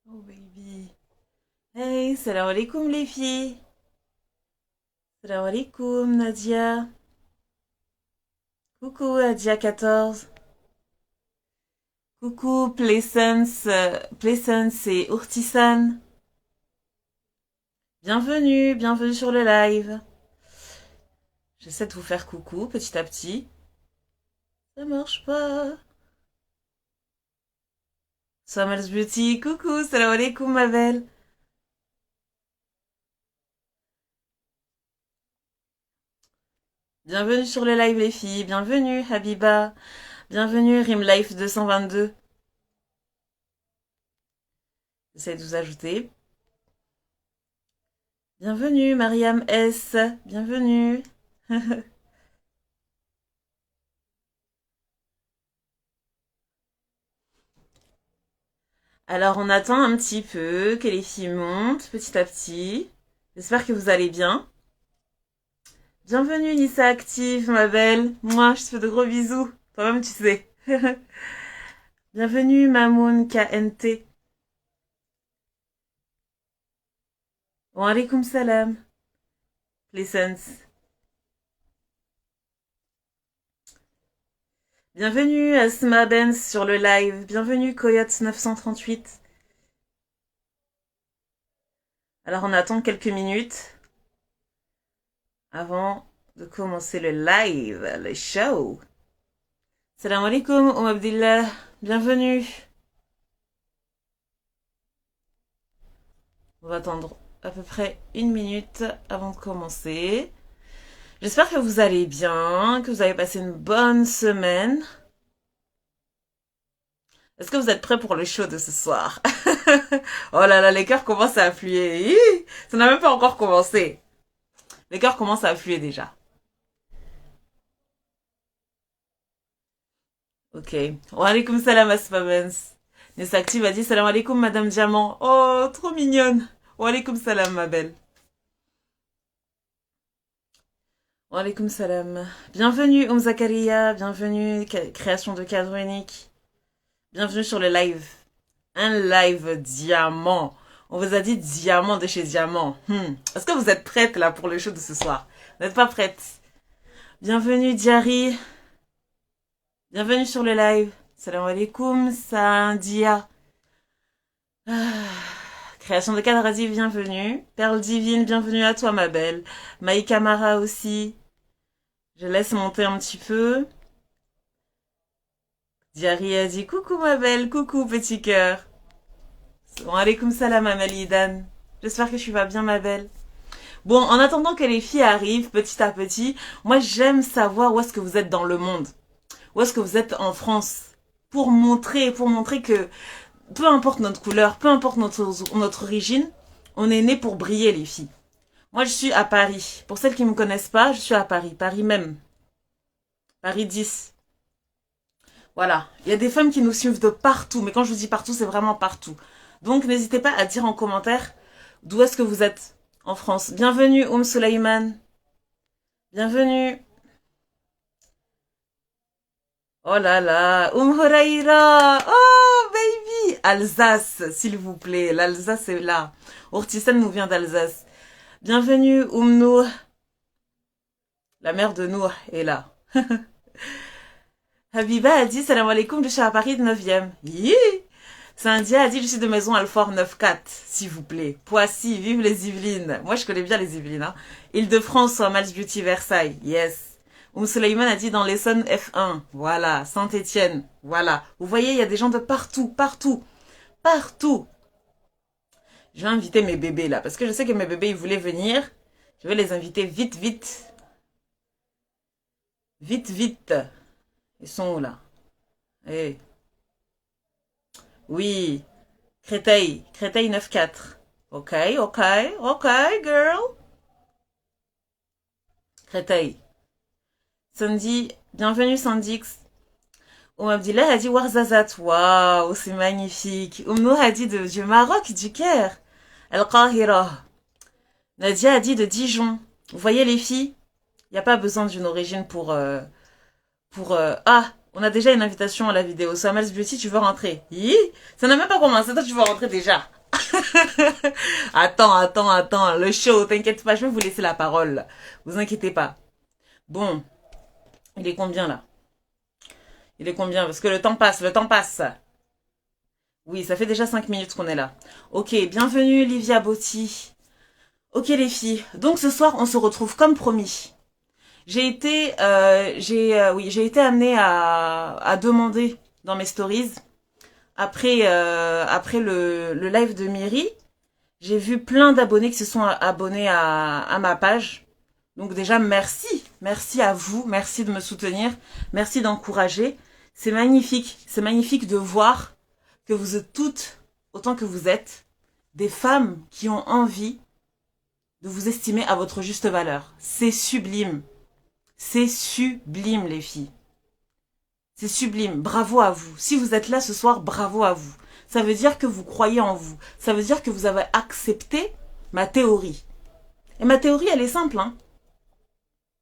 Oh baby. Hey, salam alaikum les filles. Salam alaikum Nadia. Coucou Nadia 14. Coucou Plaisance, Plaisance et Urtisan. Bienvenue sur le live. J'essaie de vous faire coucou petit à petit. Ça marche pas. Samel's Beauty, coucou, salam alaikum ma belle. Bienvenue sur le live les filles, bienvenue Habiba. Bienvenue Rimlife 222. J'essaie de vous ajouter. Bienvenue Mariam S. Bienvenue. Alors on attend un petit peu que les filles montent petit à petit. J'espère que vous allez bien. Bienvenue Nissa Active, ma belle. Moi, je te fais de gros bisous. Toi-même, tu sais. Bienvenue Mamoun KNT. Wa alaikum salam. Lessons. Bienvenue Asma Benz sur le live. Bienvenue Coyote 938. Alors on attend quelques minutes avant de commencer le live, le show. Salam alaikum, Abdillah. Bienvenue. On va attendre à peu près une minute avant de commencer. J'espère que vous allez bien, que vous avez passé une bonne semaine. Est-ce que vous êtes prêts pour le show de ce soir? Oh là là, les cœurs commencent à affluer. Ça n'a même pas encore commencé. Les cœurs commencent à affluer déjà. Ok. Wa alaikum salam Asfabens. Nessa Active a dit salam alaikum Madame Diamant. Oh, trop mignonne. Wa alaikum salam ma belle. Wa alaikum salam. Bienvenue Zakaria. Bienvenue création de cadre unique. Bienvenue sur le live. Un live diamant. On vous a dit diamant de chez Diamant. Est-ce que vous êtes prêtes là pour le show de ce soir? Vous n'êtes pas prêtes? Bienvenue Diary. Bienvenue sur le live. Salam alaikum, Sandia. Création de cadre Aziz, bienvenue. Perle Divine, bienvenue à toi ma belle. Maï Camara aussi. Je laisse monter un petit peu. Diary a dit coucou ma belle, coucou petit cœur. Salam alaikum salam Amalidan. J'espère que tu vas bien ma belle. Bon, en attendant que les filles arrivent petit à petit, moi j'aime savoir où est-ce que vous êtes dans le monde. Où est-ce que vous êtes en France? Pour montrer que peu importe notre couleur, peu importe notre origine, on est né pour briller les filles. Moi je suis à Paris. Pour celles qui ne me connaissent pas, je suis à Paris. Paris même. Paris 10. Voilà. Il y a des femmes qui nous suivent de partout. Mais quand je vous dis partout, c'est vraiment partout. Donc n'hésitez pas à dire en commentaire d'où est-ce que vous êtes en France. Bienvenue Suleiman. Bienvenue. Oh là là, Horaïra. Oh baby, Alsace, s'il vous plaît. L'Alsace est là. Ortisan nous vient d'Alsace. Bienvenue Nour. La mère de Nour est là. Habiba a dit salam alaikum, je suis à Paris de 9e. Sandia a dit je suis de maison Alfort 9-4, s'il vous plaît. Poissy, vive les Yvelines. Moi je connais bien les Yvelines. Hein. Île-de-France, Mal's Beauty Versailles. Yes. Suleiman a dit dans l'Essonne F1. Voilà. Saint-Étienne. Voilà. Vous voyez, il y a des gens de partout, partout, partout. Je vais inviter mes bébés là, parce que je sais que mes bébés, ils voulaient venir. Je vais les inviter vite, vite. Vite, vite. Ils sont où là? Eh. Oui. Créteil. Créteil 9-4. Ok, ok, ok, girl. Créteil. Sandy, bienvenue Sandix. Abdillah a dit Warzazat. Waouh, c'est magnifique. Nour a dit du Maroc, du Caire. Al-Qahira. Nadia a dit de Dijon. Vous voyez les filles? Il n'y a pas besoin d'une origine Ah, on a déjà une invitation à la vidéo. Samel's Beauty, tu veux rentrer? Ça n'a même pas commencé, toi tu veux rentrer déjà. Attends, le show, t'inquiète pas, je vais vous laisser la parole. Vous inquiétez pas. Bon, il est combien là? Il est combien? Parce que le temps passe, le temps passe. Oui, ça fait déjà 5 minutes qu'on est là. Ok, bienvenue Livia Botti. Ok les filles, donc ce soir on se retrouve comme promis. J'ai été amenée à demander dans mes stories après le live de Miri. J'ai vu plein d'abonnés qui se sont abonnés à ma page. Donc déjà, merci à vous, merci de me soutenir, merci d'encourager. C'est magnifique de voir que vous êtes toutes, autant que vous êtes, des femmes qui ont envie de vous estimer à votre juste valeur. C'est sublime les filles. C'est sublime, bravo à vous. Si vous êtes là ce soir, bravo à vous. Ça veut dire que vous croyez en vous. Ça veut dire que vous avez accepté ma théorie. Et ma théorie, elle est simple, hein.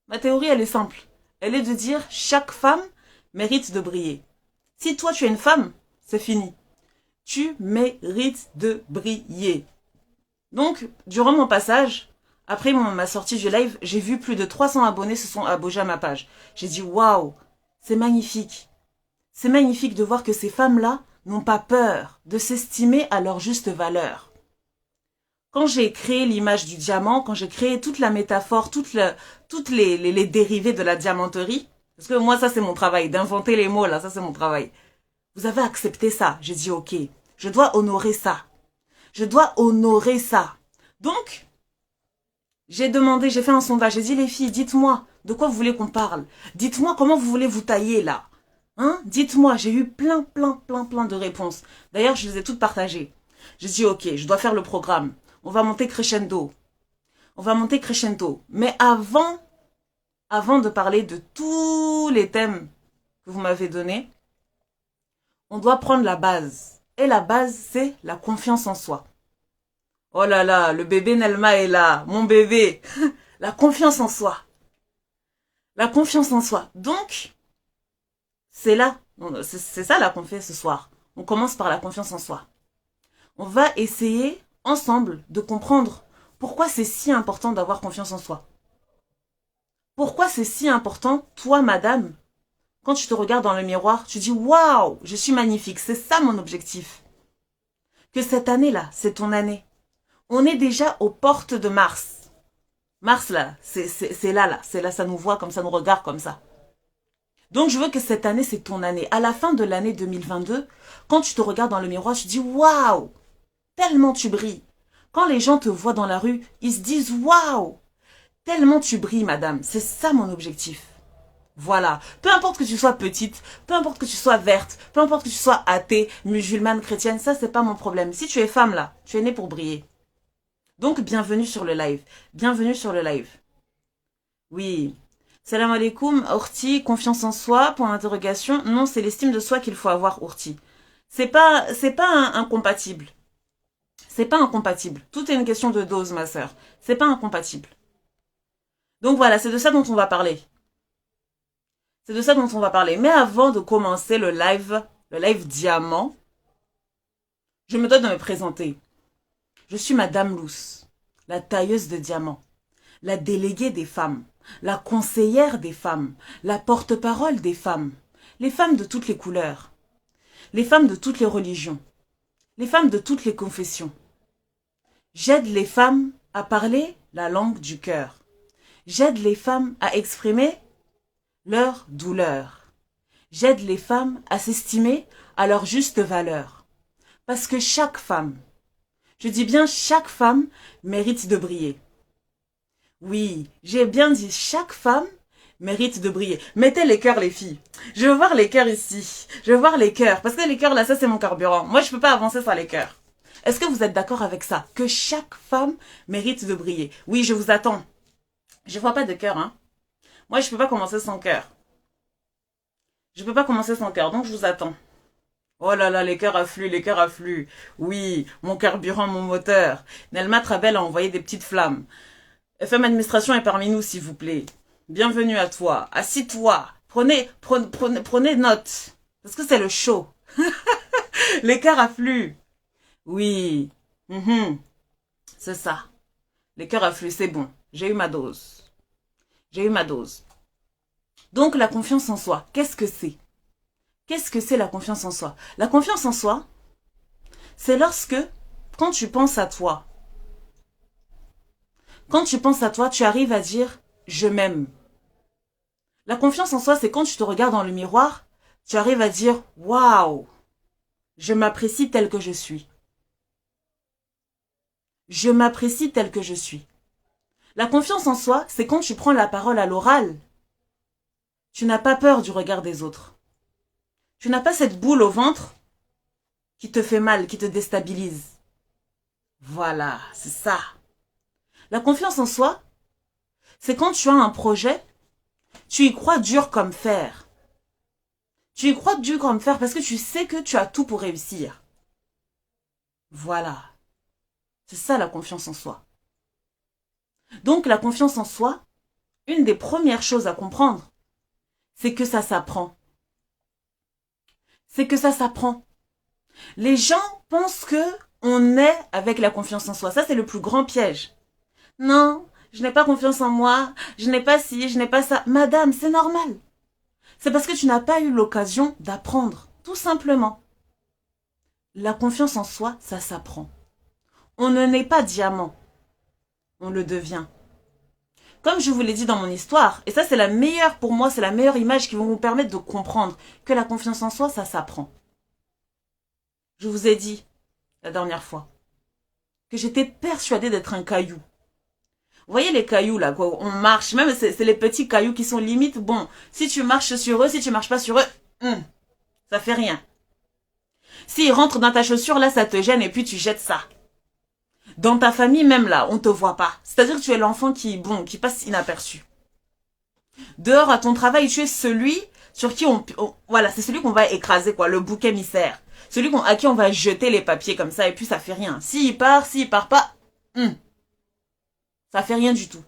Ma théorie, elle est simple. Elle est de dire chaque femme mérite de briller. Si toi, tu es une femme, c'est fini. Tu mérites de briller. Donc, durant mon passage, après ma sortie du live, j'ai vu plus de 300 abonnés se sont abonnés à ma page. J'ai dit, waouh, c'est magnifique. C'est magnifique de voir que ces femmes-là n'ont pas peur de s'estimer à leur juste valeur. Quand j'ai créé l'image du diamant, quand j'ai créé toute la métaphore, toutes les dérivés de la diamanterie, parce que moi, ça c'est mon travail, d'inventer les mots, là, ça c'est mon travail. Vous avez accepté ça. J'ai dit, ok, je dois honorer ça. Je dois honorer ça. Donc, j'ai fait un sondage, j'ai dit, les filles, dites-moi, de quoi vous voulez qu'on parle? Dites-moi comment vous voulez vous tailler, là. Hein? Dites-moi, j'ai eu plein de réponses. D'ailleurs, je les ai toutes partagées. J'ai dit, ok, je dois faire le programme. On va monter crescendo. Mais avant de parler de tous les thèmes que vous m'avez donnés, on doit prendre la base. Et la base, c'est la confiance en soi. Oh là là, le bébé Nelma est là, mon bébé. La confiance en soi. La confiance en soi. Donc, c'est là. C'est ça là qu'on fait ce soir. On commence par la confiance en soi. On va essayer ensemble de comprendre pourquoi c'est si important d'avoir confiance en soi. Pourquoi c'est si important, toi, madame, quand tu te regardes dans le miroir, tu dis « Waouh, je suis magnifique ». C'est ça mon objectif. Que cette année-là, c'est ton année. On est déjà aux portes de Mars. Mars, là, c'est là, ça nous voit comme ça, nous regarde comme ça. Donc, je veux que cette année, c'est ton année. À la fin de l'année 2022, quand tu te regardes dans le miroir, tu dis « Waouh, tellement tu brilles ». Quand les gens te voient dans la rue, ils se disent « Waouh, tellement tu brilles, madame ». C'est ça mon objectif. Voilà. Peu importe que tu sois petite, peu importe que tu sois verte, peu importe que tu sois athée, musulmane, chrétienne, ça c'est pas mon problème. Si tu es femme là, tu es née pour briller. Donc bienvenue sur le live. Bienvenue sur le live. Oui. Salam alaikum, Orti, confiance en soi, point d'interrogation. Non, c'est l'estime de soi qu'il faut avoir, Orti. C'est pas incompatible. C'est pas incompatible. Tout est une question de dose, ma sœur. C'est pas incompatible. Donc voilà, c'est de ça dont on va parler. C'est de ça dont on va parler. Mais avant de commencer le live diamant, je me dois de me présenter. Je suis Madame Luce, la tailleuse de diamants, la déléguée des femmes, la conseillère des femmes, la porte-parole des femmes, les femmes de toutes les couleurs, les femmes de toutes les religions, les femmes de toutes les confessions. J'aide les femmes à parler la langue du cœur. J'aide les femmes à exprimer leur douleur. J'aide les femmes à s'estimer à leur juste valeur. Parce que chaque femme, je dis bien chaque femme, mérite de briller. Oui, j'ai bien dit chaque femme mérite de briller. Mettez les cœurs les filles. Je veux voir les cœurs ici. Je veux voir les cœurs. Parce que les cœurs là, ça c'est mon carburant. Moi je peux pas avancer sans les cœurs. Est-ce que vous êtes d'accord avec ça? Que chaque femme mérite de briller? Oui, je vous attends. Je vois pas de cœur, hein. Moi, je peux pas commencer sans cœur. Je peux pas commencer sans cœur, donc je vous attends. Oh là là, les cœurs affluent, les cœurs affluent. Oui, mon carburant, mon moteur. Nelma Trabel a envoyé des petites flammes. FM Administration est parmi nous, s'il vous plaît. Bienvenue à toi. Assis-toi. Prenez note. Parce que c'est le show. Les cœurs affluent. Oui. Mhm, c'est ça. Les cœurs affluent, c'est bon. J'ai eu ma dose. J'ai eu ma dose. Donc la confiance en soi, qu'est-ce que c'est? Qu'est-ce que c'est la confiance en soi? La confiance en soi, c'est lorsque, quand tu penses à toi, tu arrives à dire je m'aime. La confiance en soi, c'est quand tu te regardes dans le miroir, tu arrives à dire waouh, je m'apprécie tel que je suis. Je m'apprécie tel que je suis. La confiance en soi, c'est quand tu prends la parole à l'oral. Tu n'as pas peur du regard des autres. Tu n'as pas cette boule au ventre qui te fait mal, qui te déstabilise. Voilà, c'est ça. La confiance en soi, c'est quand tu as un projet, tu y crois dur comme fer. Tu y crois dur comme fer parce que tu sais que tu as tout pour réussir. Voilà. C'est ça la confiance en soi. Donc la confiance en soi, une des premières choses à comprendre, c'est que ça s'apprend. C'est que ça s'apprend. Les gens pensent que on est avec la confiance en soi. Ça, c'est le plus grand piège. Non, je n'ai pas confiance en moi, je n'ai pas ci, je n'ai pas ça. Madame, c'est normal. C'est parce que tu n'as pas eu l'occasion d'apprendre, tout simplement. La confiance en soi, ça s'apprend. On ne naît pas diamant, on le devient. Comme je vous l'ai dit dans mon histoire, et ça c'est la meilleure pour moi, c'est la meilleure image qui va vous permettre de comprendre que la confiance en soi, ça s'apprend. Je vous ai dit, la dernière fois, que j'étais persuadée d'être un caillou. Vous voyez les cailloux là, quoi, on marche, même c'est les petits cailloux qui sont limite, bon, si tu marches sur eux, si tu marches pas sur eux, ça fait rien. S'ils rentrent dans ta chaussure, là, ça te gêne et puis tu jettes ça. Dans ta famille, même là, on te voit pas. C'est-à-dire que tu es l'enfant qui passe inaperçu. Dehors, à ton travail, tu es celui sur qui voilà, c'est celui qu'on va écraser, quoi, le bouc émissaire. Celui à qui on va jeter les papiers comme ça et puis ça fait rien. S'il part pas, ça fait rien du tout.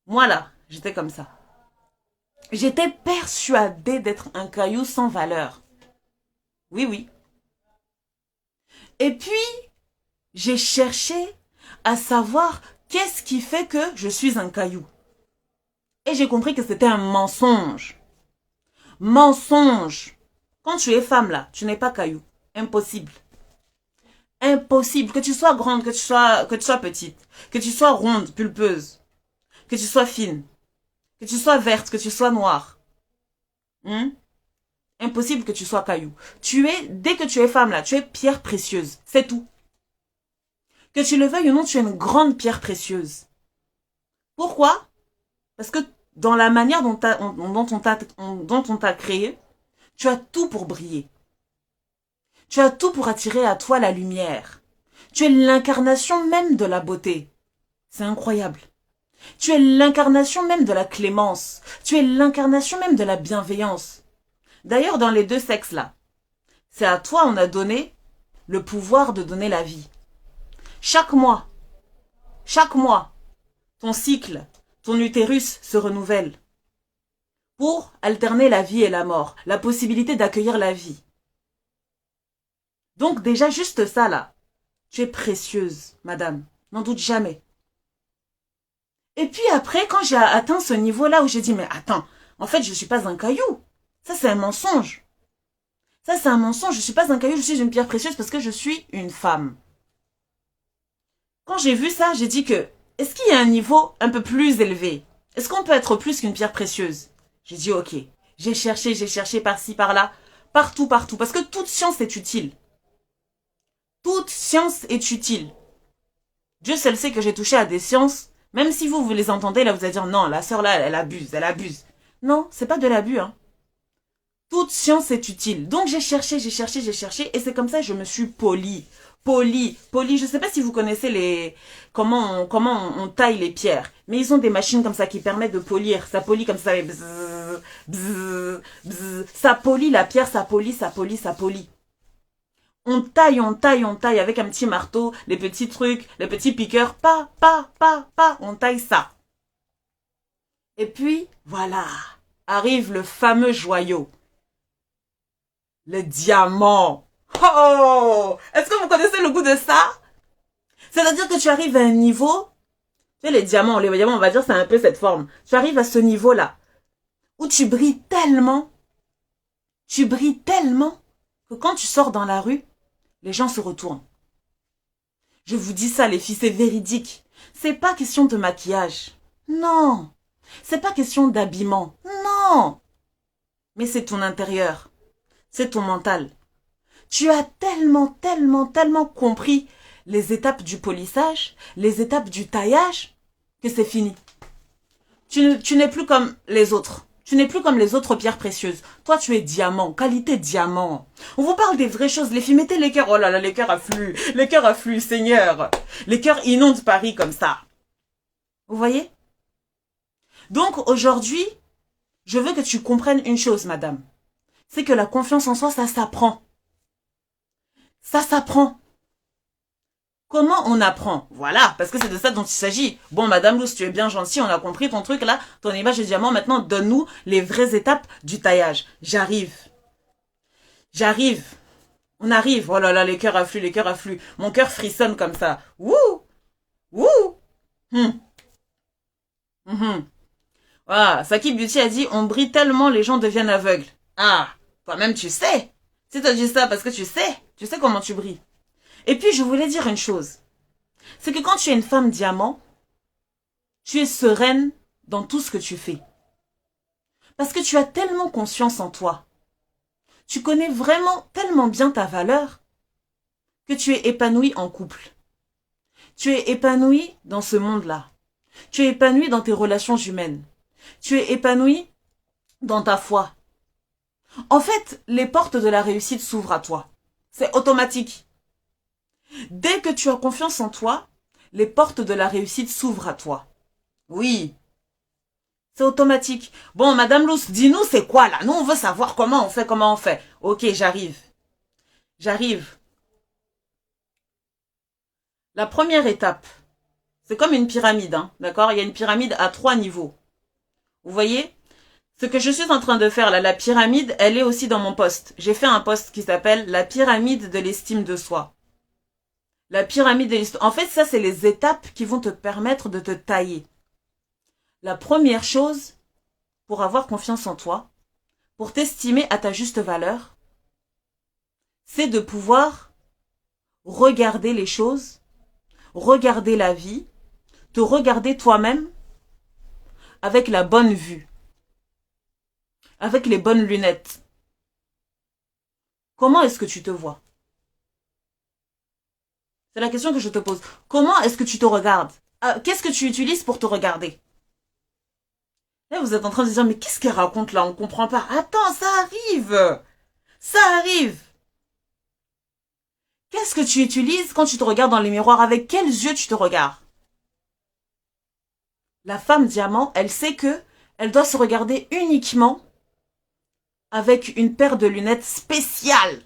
Moi là, j'étais comme ça. J'étais persuadée d'être un caillou sans valeur. Oui, oui. Et puis, j'ai cherché à savoir qu'est-ce qui fait que je suis un caillou. Et j'ai compris que c'était un mensonge. Mensonge. Quand tu es femme là, tu n'es pas caillou. Impossible. Impossible. Que tu sois grande, que tu sois petite, que tu sois ronde, pulpeuse, que tu sois fine, que tu sois verte, que tu sois noire. Impossible que tu sois caillou. Dès que tu es femme là, tu es pierre précieuse. C'est tout. Que tu le veuilles ou non, tu es une grande pierre précieuse. Pourquoi? Parce que dans la manière dont on t'a créé, tu as tout pour briller. Tu as tout pour attirer à toi la lumière. Tu es l'incarnation même de la beauté. C'est incroyable. Tu es l'incarnation même de la clémence. Tu es l'incarnation même de la bienveillance. D'ailleurs, dans les deux sexes là, c'est à toi on a donné le pouvoir de donner la vie. Chaque mois, ton cycle, ton utérus se renouvelle pour alterner la vie et la mort, la possibilité d'accueillir la vie. Donc déjà juste ça là, tu es précieuse, madame, n'en doute jamais. Et puis après, quand j'ai atteint ce niveau-là où j'ai dit, mais attends, en fait je ne suis pas un caillou, ça c'est un mensonge. Ça c'est un mensonge, je ne suis pas un caillou, je suis une pierre précieuse parce que je suis une femme. Quand j'ai vu ça, j'ai dit que, est-ce qu'il y a un niveau un peu plus élevé? Est-ce qu'on peut être plus qu'une pierre précieuse? J'ai dit ok. J'ai cherché par-ci, par-là, partout, parce que toute science est utile. Toute science est utile. Dieu seul sait que j'ai touché à des sciences, même si vous les entendez, là vous allez dire non, la sœur là, elle abuse. Non, c'est pas de l'abus, hein. Toute science est utile. Donc j'ai cherché, et c'est comme ça que je me suis polie. Je sais pas si vous connaissez comment on taille les pierres, mais ils ont des machines comme ça qui permettent de polir. Ça polit comme ça, bzzz, bzzz, bzzz. Ça polit la pierre, ça polit. On taille avec un petit marteau, les petits trucs, les petits piqueurs, on taille ça. Et puis, voilà, arrive le fameux joyau. Le diamant. Oh! Est-ce que vous connaissez le goût de ça? C'est-à-dire que tu arrives à un niveau, tu sais, les diamants, on va dire, c'est un peu cette forme. Tu arrives à ce niveau-là, où tu brilles tellement, que quand tu sors dans la rue, les gens se retournent. Je vous dis ça, les filles, c'est véridique. C'est pas question de maquillage. Non. C'est pas question d'habillement. Non. Mais c'est ton intérieur. C'est ton mental. Tu as tellement compris les étapes du polissage, les étapes du taillage, que c'est fini. Tu n'es plus comme les autres. Tu n'es plus comme les autres pierres précieuses. Toi, tu es diamant, qualité diamant. On vous parle des vraies choses. Les filles, mettez les cœurs. Oh là là, les cœurs affluent, Seigneur. Les cœurs inondent Paris comme ça. Vous voyez? Donc, aujourd'hui, je veux que tu comprennes une chose, madame. C'est que la confiance en soi, ça s'apprend. Ça s'apprend. Comment on apprend? Voilà, parce que c'est de ça dont il s'agit. Bon, Madame Luce, tu es bien gentille, on a compris ton truc là, ton image de diamant. Maintenant, donne-nous les vraies étapes du taillage. J'arrive. On arrive. Oh là là, les cœurs affluent. Mon cœur frissonne comme ça. Wouh! Wouh! Hum. Ah, Saki Beauty a dit, on brille tellement, les gens deviennent aveugles. Ah, toi-même tu sais. Si tu as dit ça parce que tu sais comment tu brilles. Et puis, je voulais dire une chose. C'est que quand tu es une femme diamant, tu es sereine dans tout ce que tu fais. Parce que tu as tellement confiance en toi. Tu connais vraiment tellement bien ta valeur que tu es épanouie en couple. Tu es épanouie dans ce monde-là. Tu es épanouie dans tes relations humaines. Tu es épanouie dans ta foi. En fait, les portes de la réussite s'ouvrent à toi. C'est automatique. Dès que tu as confiance en toi, les portes de la réussite s'ouvrent à toi. Oui. C'est automatique. Bon, Madame Luce, dis-nous c'est quoi là? Nous, on veut savoir comment on fait. Ok, j'arrive. La première étape, c'est comme une pyramide, hein, d'accord? Il y a une pyramide à 3 niveaux. Vous voyez? Ce que je suis en train de faire là, la pyramide, elle est aussi dans mon post. J'ai fait un post qui s'appelle la pyramide de l'estime de soi. La pyramide de l'estime. En fait, ça, c'est les étapes qui vont te permettre de te tailler. La première chose, pour avoir confiance en toi, pour t'estimer à ta juste valeur, c'est de pouvoir regarder les choses, regarder la vie, te regarder toi-même avec la bonne vue, avec les bonnes lunettes. Comment est-ce que tu te vois? C'est la question que je te pose. Comment est-ce que tu te regardes? Qu'est-ce que tu utilises pour te regarder? Là, vous êtes en train de dire, mais qu'est-ce qu'elle raconte là? On comprend pas. Attends, ça arrive. Ça arrive. Qu'est-ce que tu utilises quand tu te regardes dans les miroirs? Avec quels yeux tu te regardes? La femme diamant, elle sait que elle doit se regarder uniquement avec une paire de lunettes spéciales.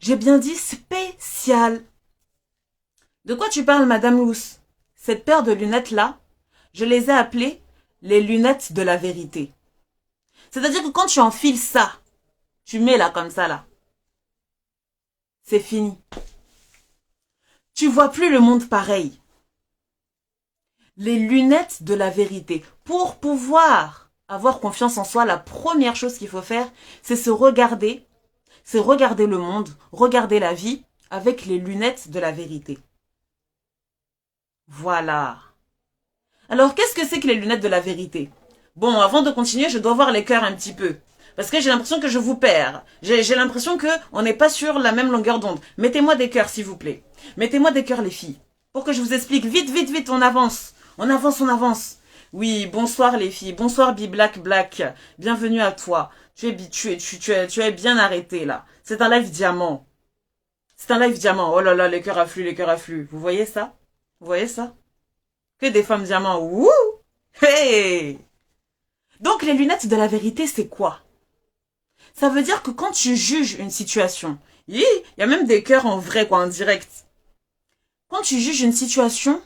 J'ai bien dit spéciales. De quoi tu parles, Madame Luce? Cette paire de lunettes-là, je les ai appelées les lunettes de la vérité. C'est-à-dire que quand tu enfiles ça, tu mets là comme ça là, c'est fini. Tu vois plus le monde pareil. Les lunettes de la vérité. Pour pouvoir avoir confiance en soi, la première chose qu'il faut faire, c'est se regarder, c'est regarder le monde, regarder la vie avec les lunettes de la vérité. Voilà. Alors, qu'est-ce que c'est que les lunettes de la vérité? Bon, avant de continuer, je dois voir les cœurs un petit peu. Parce que j'ai l'impression que je vous perds. J'ai l'impression que on n'est pas sur la même longueur d'onde. Mettez-moi des cœurs, s'il vous plaît. Mettez-moi des cœurs, les filles. Pour que je vous explique. Vite, on avance. On avance. Oui, bonsoir les filles. Bonsoir B-Black Black. Bienvenue à toi. Tu es bien arrêté, là. C'est un live diamant. C'est un live diamant. Oh là là, les cœurs affluent. Vous voyez ça? Que des femmes diamants. Wouh! Hey! Donc, les lunettes de la vérité, c'est quoi? Ça veut dire que quand tu juges une situation, il y a même des cœurs en vrai, quoi, en direct. Quand tu juges une situation,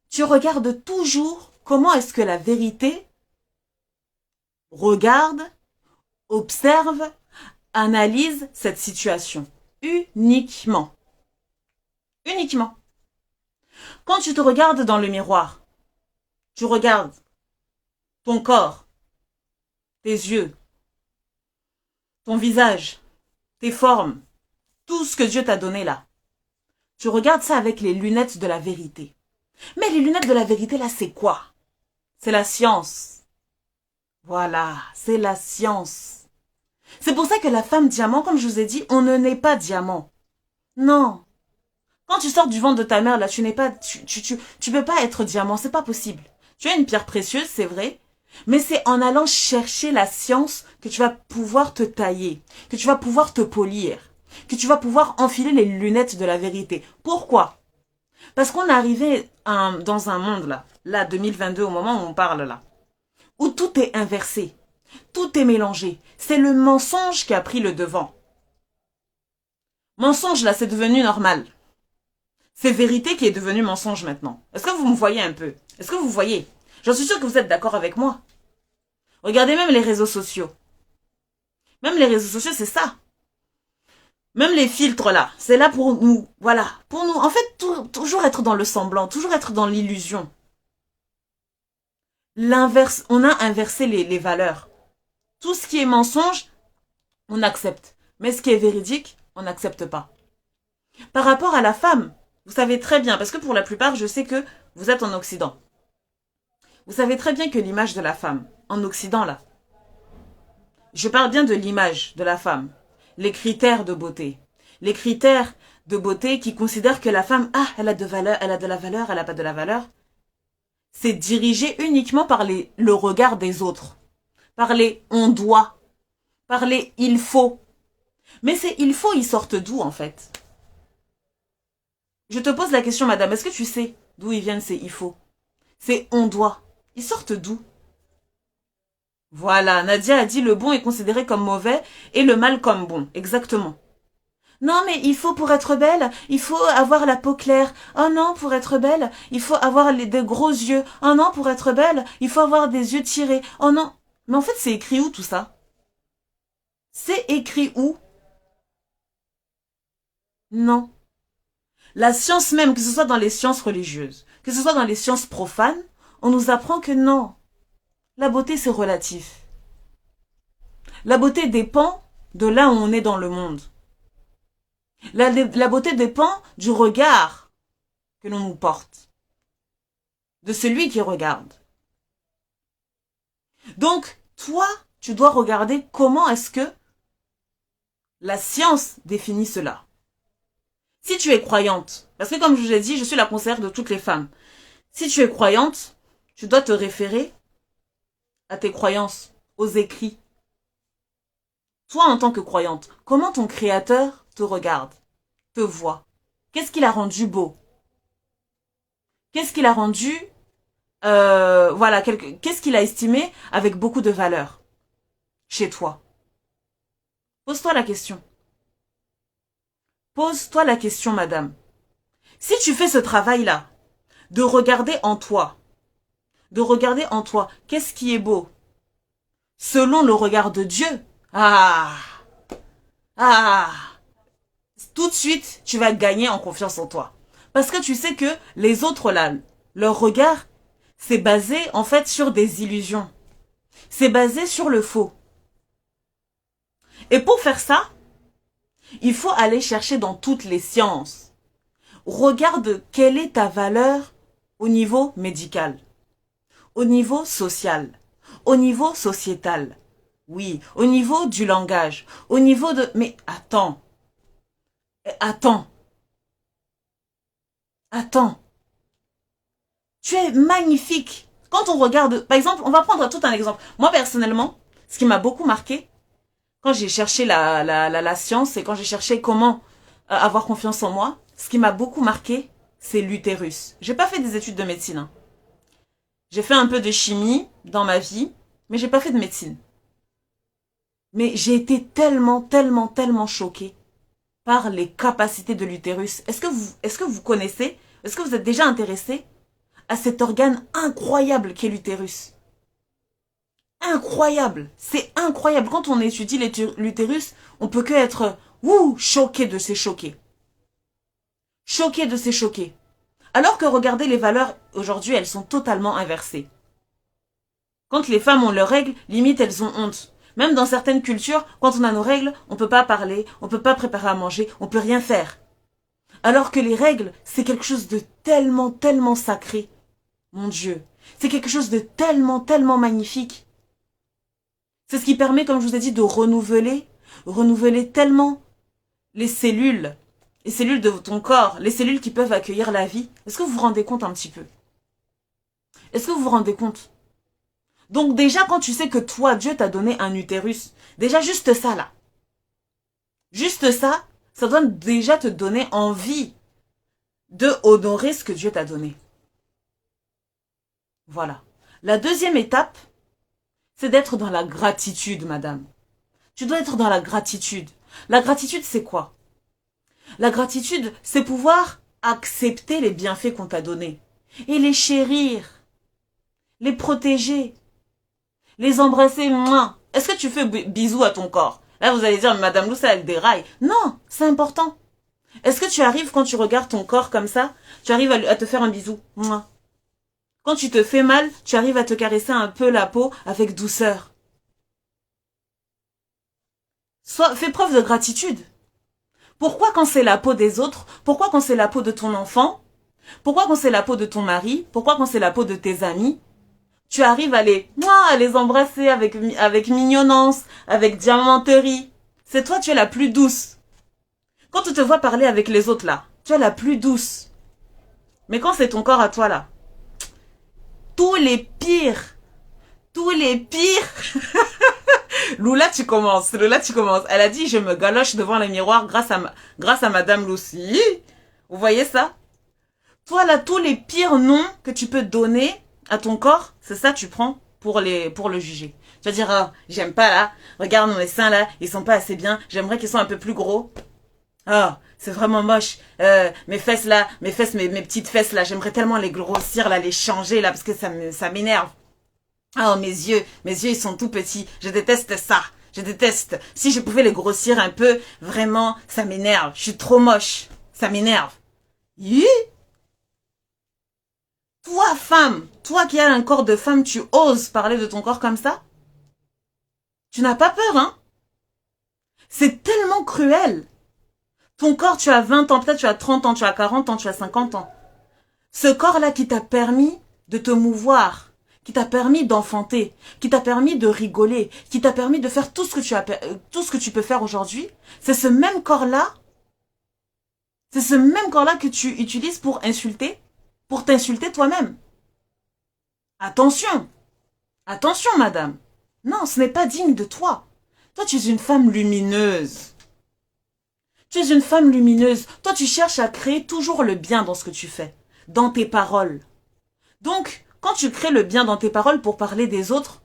tu regardes toujours comment est-ce que la vérité regarde, observe, Analyse cette situation. Uniquement. Uniquement. Quand tu te regardes dans le miroir, tu regardes ton corps, tes yeux, ton visage, tes formes, tout ce que Dieu t'a donné là. Tu regardes ça avec les lunettes de la vérité. Mais les lunettes de la vérité là, c'est quoi? C'est la science. Voilà, c'est la science. C'est pour ça que la femme diamant, comme je vous ai dit, on ne naît pas diamant. Non. Quand tu sors du ventre de ta mère, là, tu n'es pas, tu peux pas être diamant, c'est pas possible. Tu as une pierre précieuse, c'est vrai, mais c'est en allant chercher la science que tu vas pouvoir te tailler, que tu vas pouvoir te polir, que tu vas pouvoir enfiler les lunettes de la vérité. Pourquoi? Parce qu'on est arrivé dans un monde là 2022, au moment où on parle là, où tout est inversé, tout est mélangé. C'est le mensonge qui a pris le devant. Mensonge là, c'est devenu normal. C'est vérité qui est devenu mensonge maintenant. Est-ce que vous me voyez un peu? Est-ce que vous voyez? J'en suis sûre que vous êtes d'accord avec moi. Regardez même les réseaux sociaux. Même les réseaux sociaux, c'est ça. Même les filtres là, c'est là pour nous. Voilà. Pour nous, en fait, toujours être dans le semblant, toujours être dans l'illusion. L'inverse, on a inversé les valeurs. Tout ce qui est mensonge, on accepte. Mais ce qui est véridique, on n'accepte pas. Par rapport à la femme, vous savez très bien, parce que pour la plupart, je sais que vous êtes en Occident. Vous savez très bien que l'image de la femme, en Occident là, je parle bien de l'image de la femme, les critères de beauté. Les critères de beauté qui considèrent que la femme, elle a de valeur, elle a de la valeur, elle n'a pas de la valeur. C'est dirigé uniquement par le regard des autres. Par les on doit, par les il faut. Mais ces il faut, ils sortent d'où en fait? Je te pose la question, madame, est-ce que tu sais d'où ils viennent ces il faut? C'est on doit. Ils sortent d'où? Voilà, Nadia a dit le bon est considéré comme mauvais et le mal comme bon. Exactement. Non, mais il faut pour être belle, il faut avoir la peau claire. Oh non, pour être belle, il faut avoir des gros yeux. Oh non, pour être belle, il faut avoir des yeux tirés. Oh non. Mais en fait, c'est écrit où tout ça? C'est écrit où? Non. La science même, que ce soit dans les sciences religieuses, que ce soit dans les sciences profanes, on nous apprend que non. La beauté, c'est relatif. La beauté dépend de là où on est dans le monde. La beauté dépend du regard que l'on nous porte, de celui qui regarde. Donc, toi, tu dois regarder comment est-ce que la science définit cela. Si tu es croyante, parce que comme je vous l'ai dit, je suis la conseillère de toutes les femmes. Si tu es croyante, tu dois te référer à tes croyances, aux écrits. Toi, en tant que croyante, comment ton créateur te regarde, te voit? Qu'est-ce qu'il a rendu beau? Qu'est-ce qu'il a rendu, voilà, qu'est-ce qu'il a estimé avec beaucoup de valeur chez toi? Pose-toi la question. Pose-toi la question, madame. Si tu fais ce travail-là, de regarder en toi, qu'est-ce qui est beau? Selon le regard de Dieu. Tout de suite, tu vas gagner en confiance en toi. Parce que tu sais que les autres là, leur regard, c'est basé en fait sur des illusions. C'est basé sur le faux. Et pour faire ça, il faut aller chercher dans toutes les sciences. Regarde quelle est ta valeur au niveau médical, au niveau social, au niveau sociétal. Oui, au niveau du langage, au niveau de... Mais attends. Tu es magnifique. Quand on regarde... Par exemple, on va prendre tout un exemple. Moi, personnellement, ce qui m'a beaucoup marqué, quand j'ai cherché la science et quand j'ai cherché comment avoir confiance en moi, ce qui m'a beaucoup marqué, c'est l'utérus. J'ai pas fait des études de médecine. Hein. J'ai fait un peu de chimie dans ma vie, mais j'ai pas fait de médecine. Mais j'ai été tellement choquée par les capacités de l'utérus. Est-ce que vous connaissez, est-ce que vous êtes déjà intéressé à cet organe incroyable qu'est l'utérus? incroyable. C'est incroyable. Quand on étudie l'utérus, on peut que être choqué de ces choqués. Choqué de ces choqués. Alors que regardez les valeurs, aujourd'hui, elles sont totalement inversées. Quand les femmes ont leurs règles, limite, elles ont honte. Même dans certaines cultures, quand on a nos règles, on peut pas parler, on peut pas préparer à manger, on peut rien faire. Alors que les règles, c'est quelque chose de tellement, tellement sacré. Mon Dieu. C'est quelque chose de tellement, tellement magnifique. C'est ce qui permet, comme je vous ai dit, de renouveler tellement les cellules de ton corps, les cellules qui peuvent accueillir la vie. Est-ce que vous vous rendez compte un petit peu? Est-ce que vous vous rendez compte? Donc déjà, quand tu sais que toi, Dieu t'a donné un utérus, déjà juste ça là, juste ça doit déjà te donner envie de honorer ce que Dieu t'a donné. Voilà. La deuxième étape, c'est d'être dans la gratitude, madame. Tu dois être dans la gratitude. La gratitude, c'est quoi? La gratitude, c'est pouvoir accepter les bienfaits qu'on t'a donnés et les chérir, les protéger, les embrasser. Est-ce que tu fais bisous à ton corps? Là, vous allez dire, Madame Loussa, elle déraille. Non, c'est important. Est-ce que tu arrives, quand tu regardes ton corps comme ça, tu arrives à te faire un bisou? Quand tu te fais mal, tu arrives à te caresser un peu la peau avec douceur. Fais preuve de gratitude. Pourquoi quand c'est la peau des autres? Pourquoi quand c'est la peau de ton enfant? Pourquoi quand c'est la peau de ton mari? Pourquoi quand c'est la peau de tes amis? Tu arrives à les embrasser avec mignonnance, avec diamanterie. C'est toi, tu es la plus douce. Quand tu te vois parler avec les autres là, tu es la plus douce. Mais quand c'est ton corps à toi là, tous les pires. Lula, tu commences. Elle a dit, je me galoche devant le miroir grâce à Madame Lucie. Vous voyez ça? Toi, là, tous les pires noms que tu peux donner à ton corps, c'est ça que tu prends pour le juger. Tu vas dire, oh, j'aime pas là. Regarde mes seins là, ils sont pas assez bien. J'aimerais qu'ils soient un peu plus gros. Oh, c'est vraiment moche. Mes fesses là, mes petites fesses là, j'aimerais tellement les grossir là, les changer là, parce que ça m'énerve. Oh, mes yeux, ils sont tout petits. Je déteste ça. Je déteste. Si je pouvais les grossir un peu, vraiment, ça m'énerve. Je suis trop moche. Ça m'énerve. Toi, femme, toi qui as un corps de femme, tu oses parler de ton corps comme ça? Tu n'as pas peur, hein? C'est tellement cruel. Ton corps, tu as 20 ans, peut-être tu as 30 ans, tu as 40 ans, tu as 50 ans. Ce corps-là qui t'a permis de te mouvoir, qui t'a permis d'enfanter, qui t'a permis de rigoler, qui t'a permis de faire tout ce que tu peux faire aujourd'hui, c'est ce même corps-là que tu utilises pour t'insulter toi-même. Attention, madame. Non, ce n'est pas digne de toi. Toi, tu es une femme lumineuse. Tu es une femme lumineuse. Toi, tu cherches à créer toujours le bien dans ce que tu fais, dans tes paroles. Donc, quand tu crées le bien dans tes paroles pour parler des autres,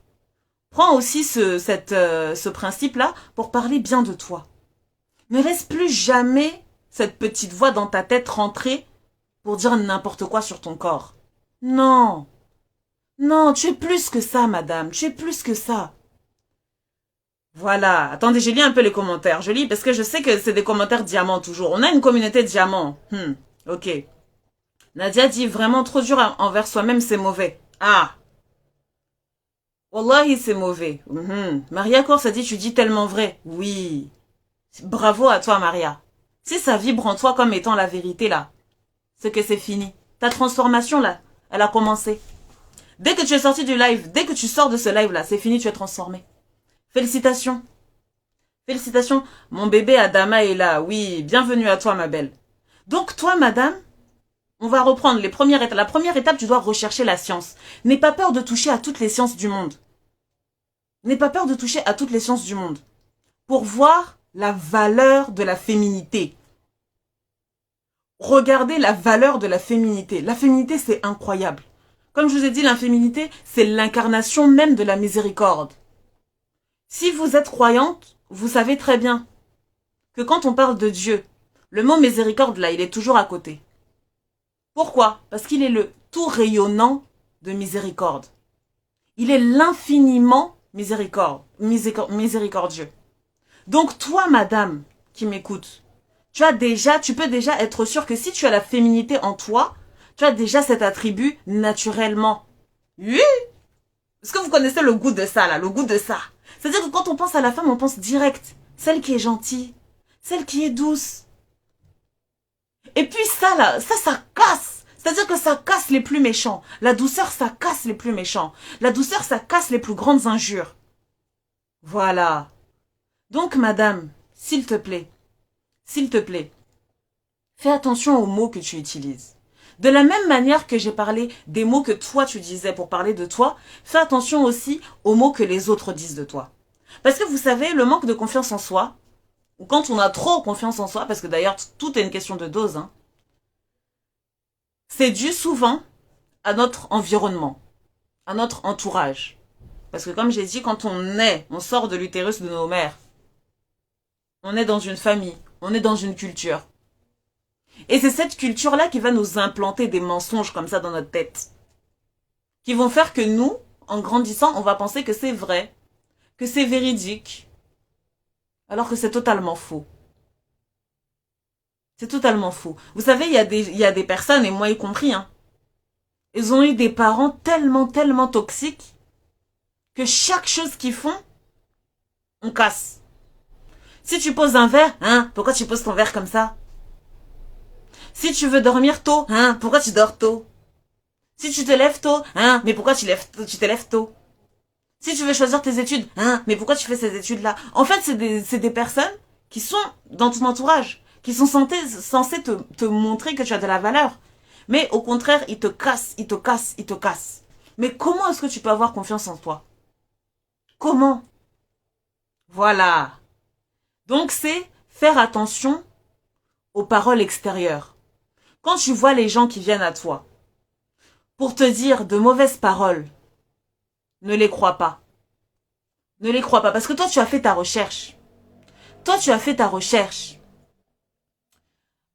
prends aussi ce principe-là pour parler bien de toi. Ne laisse plus jamais cette petite voix dans ta tête rentrer pour dire n'importe quoi sur ton corps. Non. Non, tu es plus que ça, madame. Tu es plus que ça. Voilà. Attendez, je lis un peu les commentaires. Je lis parce que je sais que c'est des commentaires diamants toujours. On a une communauté diamant. Ok. Nadia dit vraiment trop dur envers soi-même, c'est mauvais. Ah. Wallahi, c'est mauvais. Maria Course a dit, tu dis tellement vrai. Oui. Bravo à toi, Maria. Si ça vibre en toi comme étant la vérité, là, c'est que c'est fini. Ta transformation, là, elle a commencé. Dès que tu es sorti du live, dès que tu sors de ce live-là, c'est fini, tu es transformé. Félicitations. Félicitations. Mon bébé Adama est là. Oui, bienvenue à toi, ma belle. Donc, toi, madame, on va reprendre les premières étapes. La première étape, tu dois rechercher la science. N'aie pas peur de toucher à toutes les sciences du monde. N'aie pas peur de toucher à toutes les sciences du monde. Pour voir la valeur de la féminité. Regardez la valeur de la féminité. La féminité, c'est incroyable. Comme je vous ai dit, la féminité, c'est l'incarnation même de la miséricorde. Si vous êtes croyante, vous savez très bien que quand on parle de Dieu, le mot miséricorde, là, il est toujours à côté. Pourquoi? Parce qu'il est le tout rayonnant de miséricorde. Il est l'infiniment miséricordieux. Donc toi, madame, qui m'écoute, tu peux déjà être sûr que si tu as la féminité en toi, tu as déjà cet attribut naturellement. Oui. Est-ce que vous connaissez le goût de ça, là, le goût de ça? C'est-à-dire que quand on pense à la femme, on pense direct. Celle qui est gentille, celle qui est douce. Et puis ça, là, ça casse. C'est-à-dire que ça casse les plus méchants. La douceur, ça casse les plus méchants. La douceur, ça casse les plus grandes injures. Voilà. Donc, madame, s'il te plaît, fais attention aux mots que tu utilises. De la même manière que j'ai parlé des mots que toi tu disais pour parler de toi, fais attention aussi aux mots que les autres disent de toi. Parce que vous savez, le manque de confiance en soi, ou quand on a trop confiance en soi, parce que d'ailleurs tout est une question de dose, hein, c'est dû souvent à notre environnement, à notre entourage. Parce que comme j'ai dit, quand on sort de l'utérus de nos mères, on est dans une famille, on est dans une culture. Et c'est cette culture-là qui va nous implanter des mensonges comme ça dans notre tête. Qui vont faire que nous, en grandissant, on va penser que c'est vrai, que c'est véridique. Alors que c'est totalement faux. C'est totalement faux. Vous savez, il y a des personnes, et moi y compris, hein, ils ont eu des parents tellement toxiques que chaque chose qu'ils font, on casse. Si tu poses un verre, hein, pourquoi tu poses ton verre comme ça? Si tu veux dormir tôt, hein, pourquoi tu dors tôt? Si tu te lèves tôt, hein, mais pourquoi tu te lèves tôt? Si tu veux choisir tes études, hein, mais pourquoi tu fais ces études-là? En fait, c'est des personnes qui sont dans ton entourage, qui sont censées te montrer que tu as de la valeur. Mais au contraire, ils te cassent, ils te cassent, ils te cassent. Mais comment est-ce que tu peux avoir confiance en toi? Comment? Voilà. Donc c'est faire attention aux paroles extérieures. Quand tu vois les gens qui viennent à toi pour te dire de mauvaises paroles, ne les crois pas. Ne les crois pas parce que toi tu as fait ta recherche. Toi tu as fait ta recherche.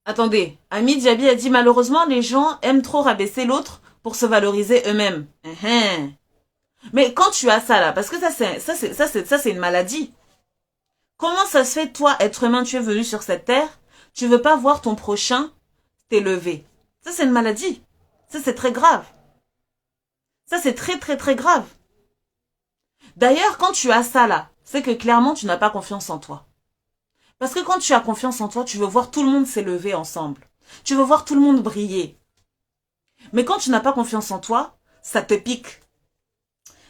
Attendez, Ami Diaby a dit malheureusement les gens aiment trop rabaisser l'autre pour se valoriser eux-mêmes. Mais quand tu as ça là, parce que ça c'est une maladie. Comment ça se fait toi être humain, tu es venu sur cette terre, tu veux pas voir ton prochain t'élever. Ça c'est une maladie. Ça c'est très grave. Ça c'est très grave. D'ailleurs, quand tu as ça là, c'est que clairement tu n'as pas confiance en toi. Parce que quand tu as confiance en toi, tu veux voir tout le monde s'élever ensemble. Tu veux voir tout le monde briller. Mais quand tu n'as pas confiance en toi, ça te pique.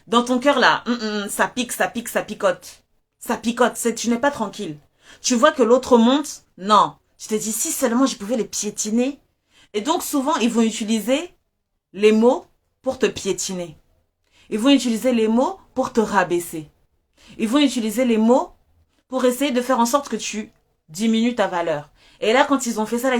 Dans ton cœur là, ça pique, ça picote. Ça picote, tu n'es pas tranquille. Tu vois que l'autre monte, non. Tu te dis, si seulement je pouvais les piétiner. Et donc souvent, ils vont utiliser les mots pour te piétiner. Ils vont utiliser les mots pour te rabaisser. Ils vont utiliser les mots pour essayer de faire en sorte que tu diminues ta valeur. Et là, quand ils ont fait ça, là,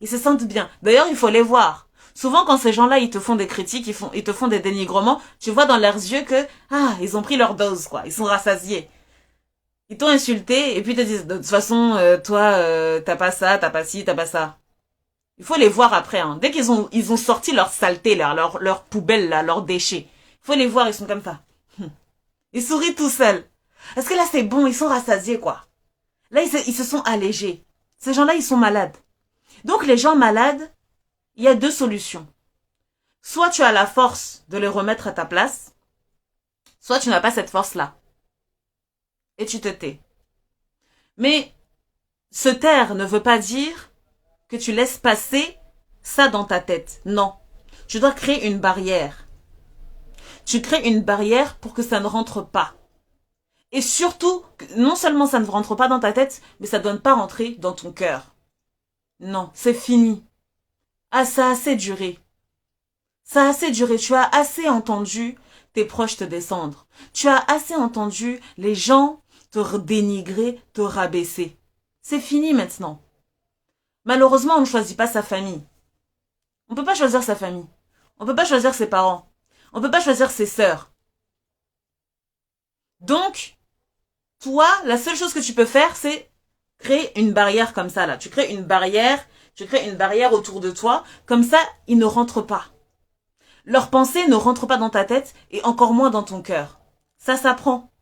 ils se sentent bien. D'ailleurs, il faut les voir. Souvent, quand ces gens-là, ils te font des critiques, ils te font des dénigrements, tu vois dans leurs yeux que, ils ont pris leur dose, quoi. Ils sont rassasiés. Ils t'ont insulté, et puis ils te disent, de toute façon, toi, t'as pas ça, t'as pas ci, t'as pas ça. Il faut les voir après, hein. Dès qu'ils ont sorti leur saleté, leur poubelle, là, leurs déchets. Il faut les voir, ils sont comme ça. Ils sourient tout seuls. Parce que là, c'est bon, ils sont rassasiés, quoi. Là, ils se sont allégés. Ces gens-là, ils sont malades. Donc, les gens malades, il y a deux solutions. Soit tu as la force de les remettre à ta place, soit tu n'as pas cette force-là. Et tu te tais. Mais se taire ne veut pas dire que tu laisses passer ça dans ta tête. Non. Tu dois créer une barrière. Tu crées une barrière pour que ça ne rentre pas. Et surtout, non seulement ça ne rentre pas dans ta tête, mais ça ne doit pas rentrer dans ton cœur. Non, c'est fini. Ça a assez duré. Ça a assez duré. Tu as assez entendu tes proches te descendre. Tu as assez entendu les gens te dénigrer, te rabaisser. C'est fini maintenant. Malheureusement, on ne choisit pas sa famille. On ne peut pas choisir sa famille. On ne peut pas choisir ses parents. On ne peut pas choisir ses sœurs. Donc, toi, la seule chose que tu peux faire, c'est créer une barrière comme ça, là. Tu crées une barrière autour de toi. Comme ça, ils ne rentrent pas. Leurs pensées ne rentrent pas dans ta tête et encore moins dans ton cœur. Ça s'apprend.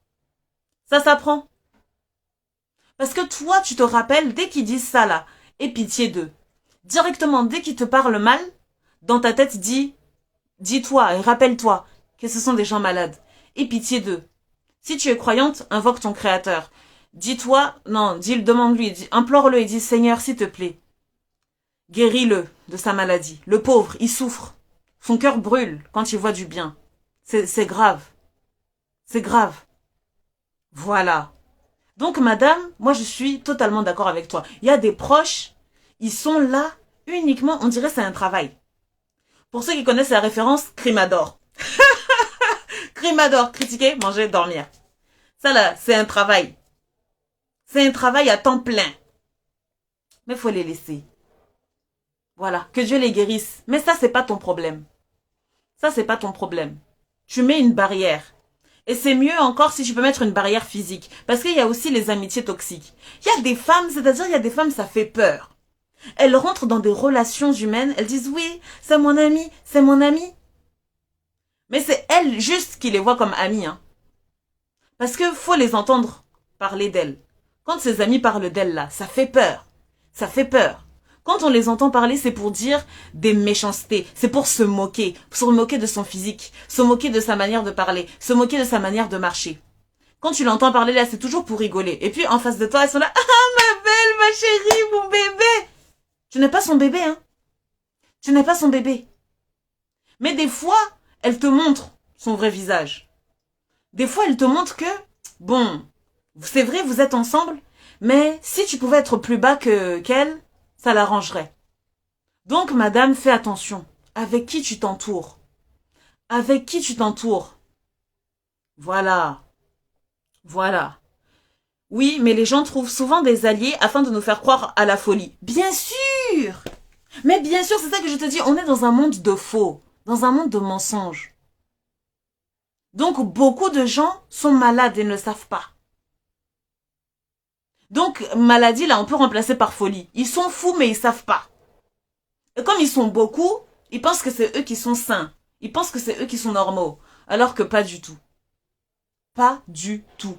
Ça s'apprend. Parce que toi, tu te rappelles, dès qu'ils disent ça là, aie pitié d'eux. Directement, dès qu'ils te parlent mal, dans ta tête, dis-toi et rappelle-toi que ce sont des gens malades. Aie pitié d'eux. Si tu es croyante, invoque ton créateur. Dis-toi, non, demande-lui, implore-le et dis, Seigneur, s'il te plaît, guéris-le de sa maladie. Le pauvre, il souffre. Son cœur brûle quand il voit du bien. C'est grave. C'est grave. Voilà. Donc, madame, moi, je suis totalement d'accord avec toi. Il y a des proches, ils sont là uniquement, on dirait c'est un travail. Pour ceux qui connaissent la référence, Crimador. Crimador, critiquer, manger, dormir. Ça là, c'est un travail. C'est un travail à temps plein. Mais faut les laisser. Voilà, que Dieu les guérisse. Mais ça, c'est pas ton problème. Ça, c'est pas ton problème. Tu mets une barrière. Et c'est mieux encore si tu peux mettre une barrière physique. Parce qu'il y a aussi les amitiés toxiques. Il y a des femmes, c'est-à-dire il y a des femmes, ça fait peur. Elles rentrent dans des relations humaines, elles disent oui, c'est mon ami, c'est mon ami. Mais c'est elles juste qui les voient comme amies. Hein. Parce que faut les entendre parler d'elles. Quand ses amis parlent d'elles là, ça fait peur. Ça fait peur. Quand on les entend parler, c'est pour dire des méchancetés. C'est pour se moquer de son physique, se moquer de sa manière de parler, se moquer de sa manière de marcher. Quand tu l'entends parler là, c'est toujours pour rigoler. Et puis en face de toi, elles sont là, ah ma belle, ma chérie, mon bébé. Tu n'es pas son bébé, hein. Tu n'es pas son bébé. Mais des fois, elle te montre son vrai visage. Des fois, elle te montre que, bon, c'est vrai, vous êtes ensemble, mais si tu pouvais être plus bas qu'elle, ça l'arrangerait. Donc, madame, fais attention. Avec qui tu t'entoures? Avec qui tu t'entoures? Voilà. Voilà. Oui, mais les gens trouvent souvent des alliés afin de nous faire croire à la folie. Bien sûr! Mais bien sûr, c'est ça que je te dis, on est dans un monde de faux, dans un monde de mensonges. Donc, beaucoup de gens sont malades et ne le savent pas. Donc, maladie, là, on peut remplacer par folie. Ils sont fous, mais ils savent pas. Et comme ils sont beaucoup, ils pensent que c'est eux qui sont sains. Ils pensent que c'est eux qui sont normaux. Alors que pas du tout. Pas du tout.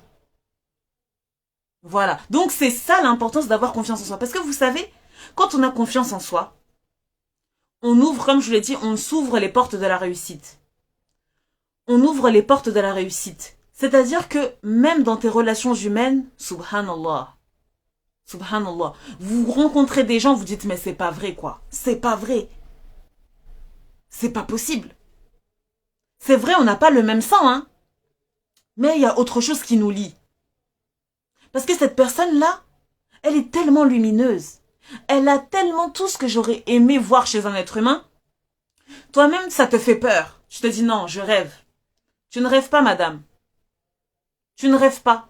Voilà. Donc, c'est ça l'importance d'avoir confiance en soi. Parce que vous savez, quand on a confiance en soi, on ouvre, comme je vous l'ai dit, on s'ouvre les portes de la réussite. On ouvre les portes de la réussite. C'est-à-dire que même dans tes relations humaines, subhanallah, subhanallah, vous rencontrez des gens, vous dites mais c'est pas vrai quoi, c'est pas vrai, c'est pas possible. C'est vrai, on n'a pas le même sang, hein, mais il y a autre chose qui nous lie. Parce que cette personne-là, elle est tellement lumineuse, elle a tellement tout ce que j'aurais aimé voir chez un être humain. Toi-même, ça te fait peur. Tu te dis non, je rêve. Tu ne rêves pas, madame. Tu ne rêves pas.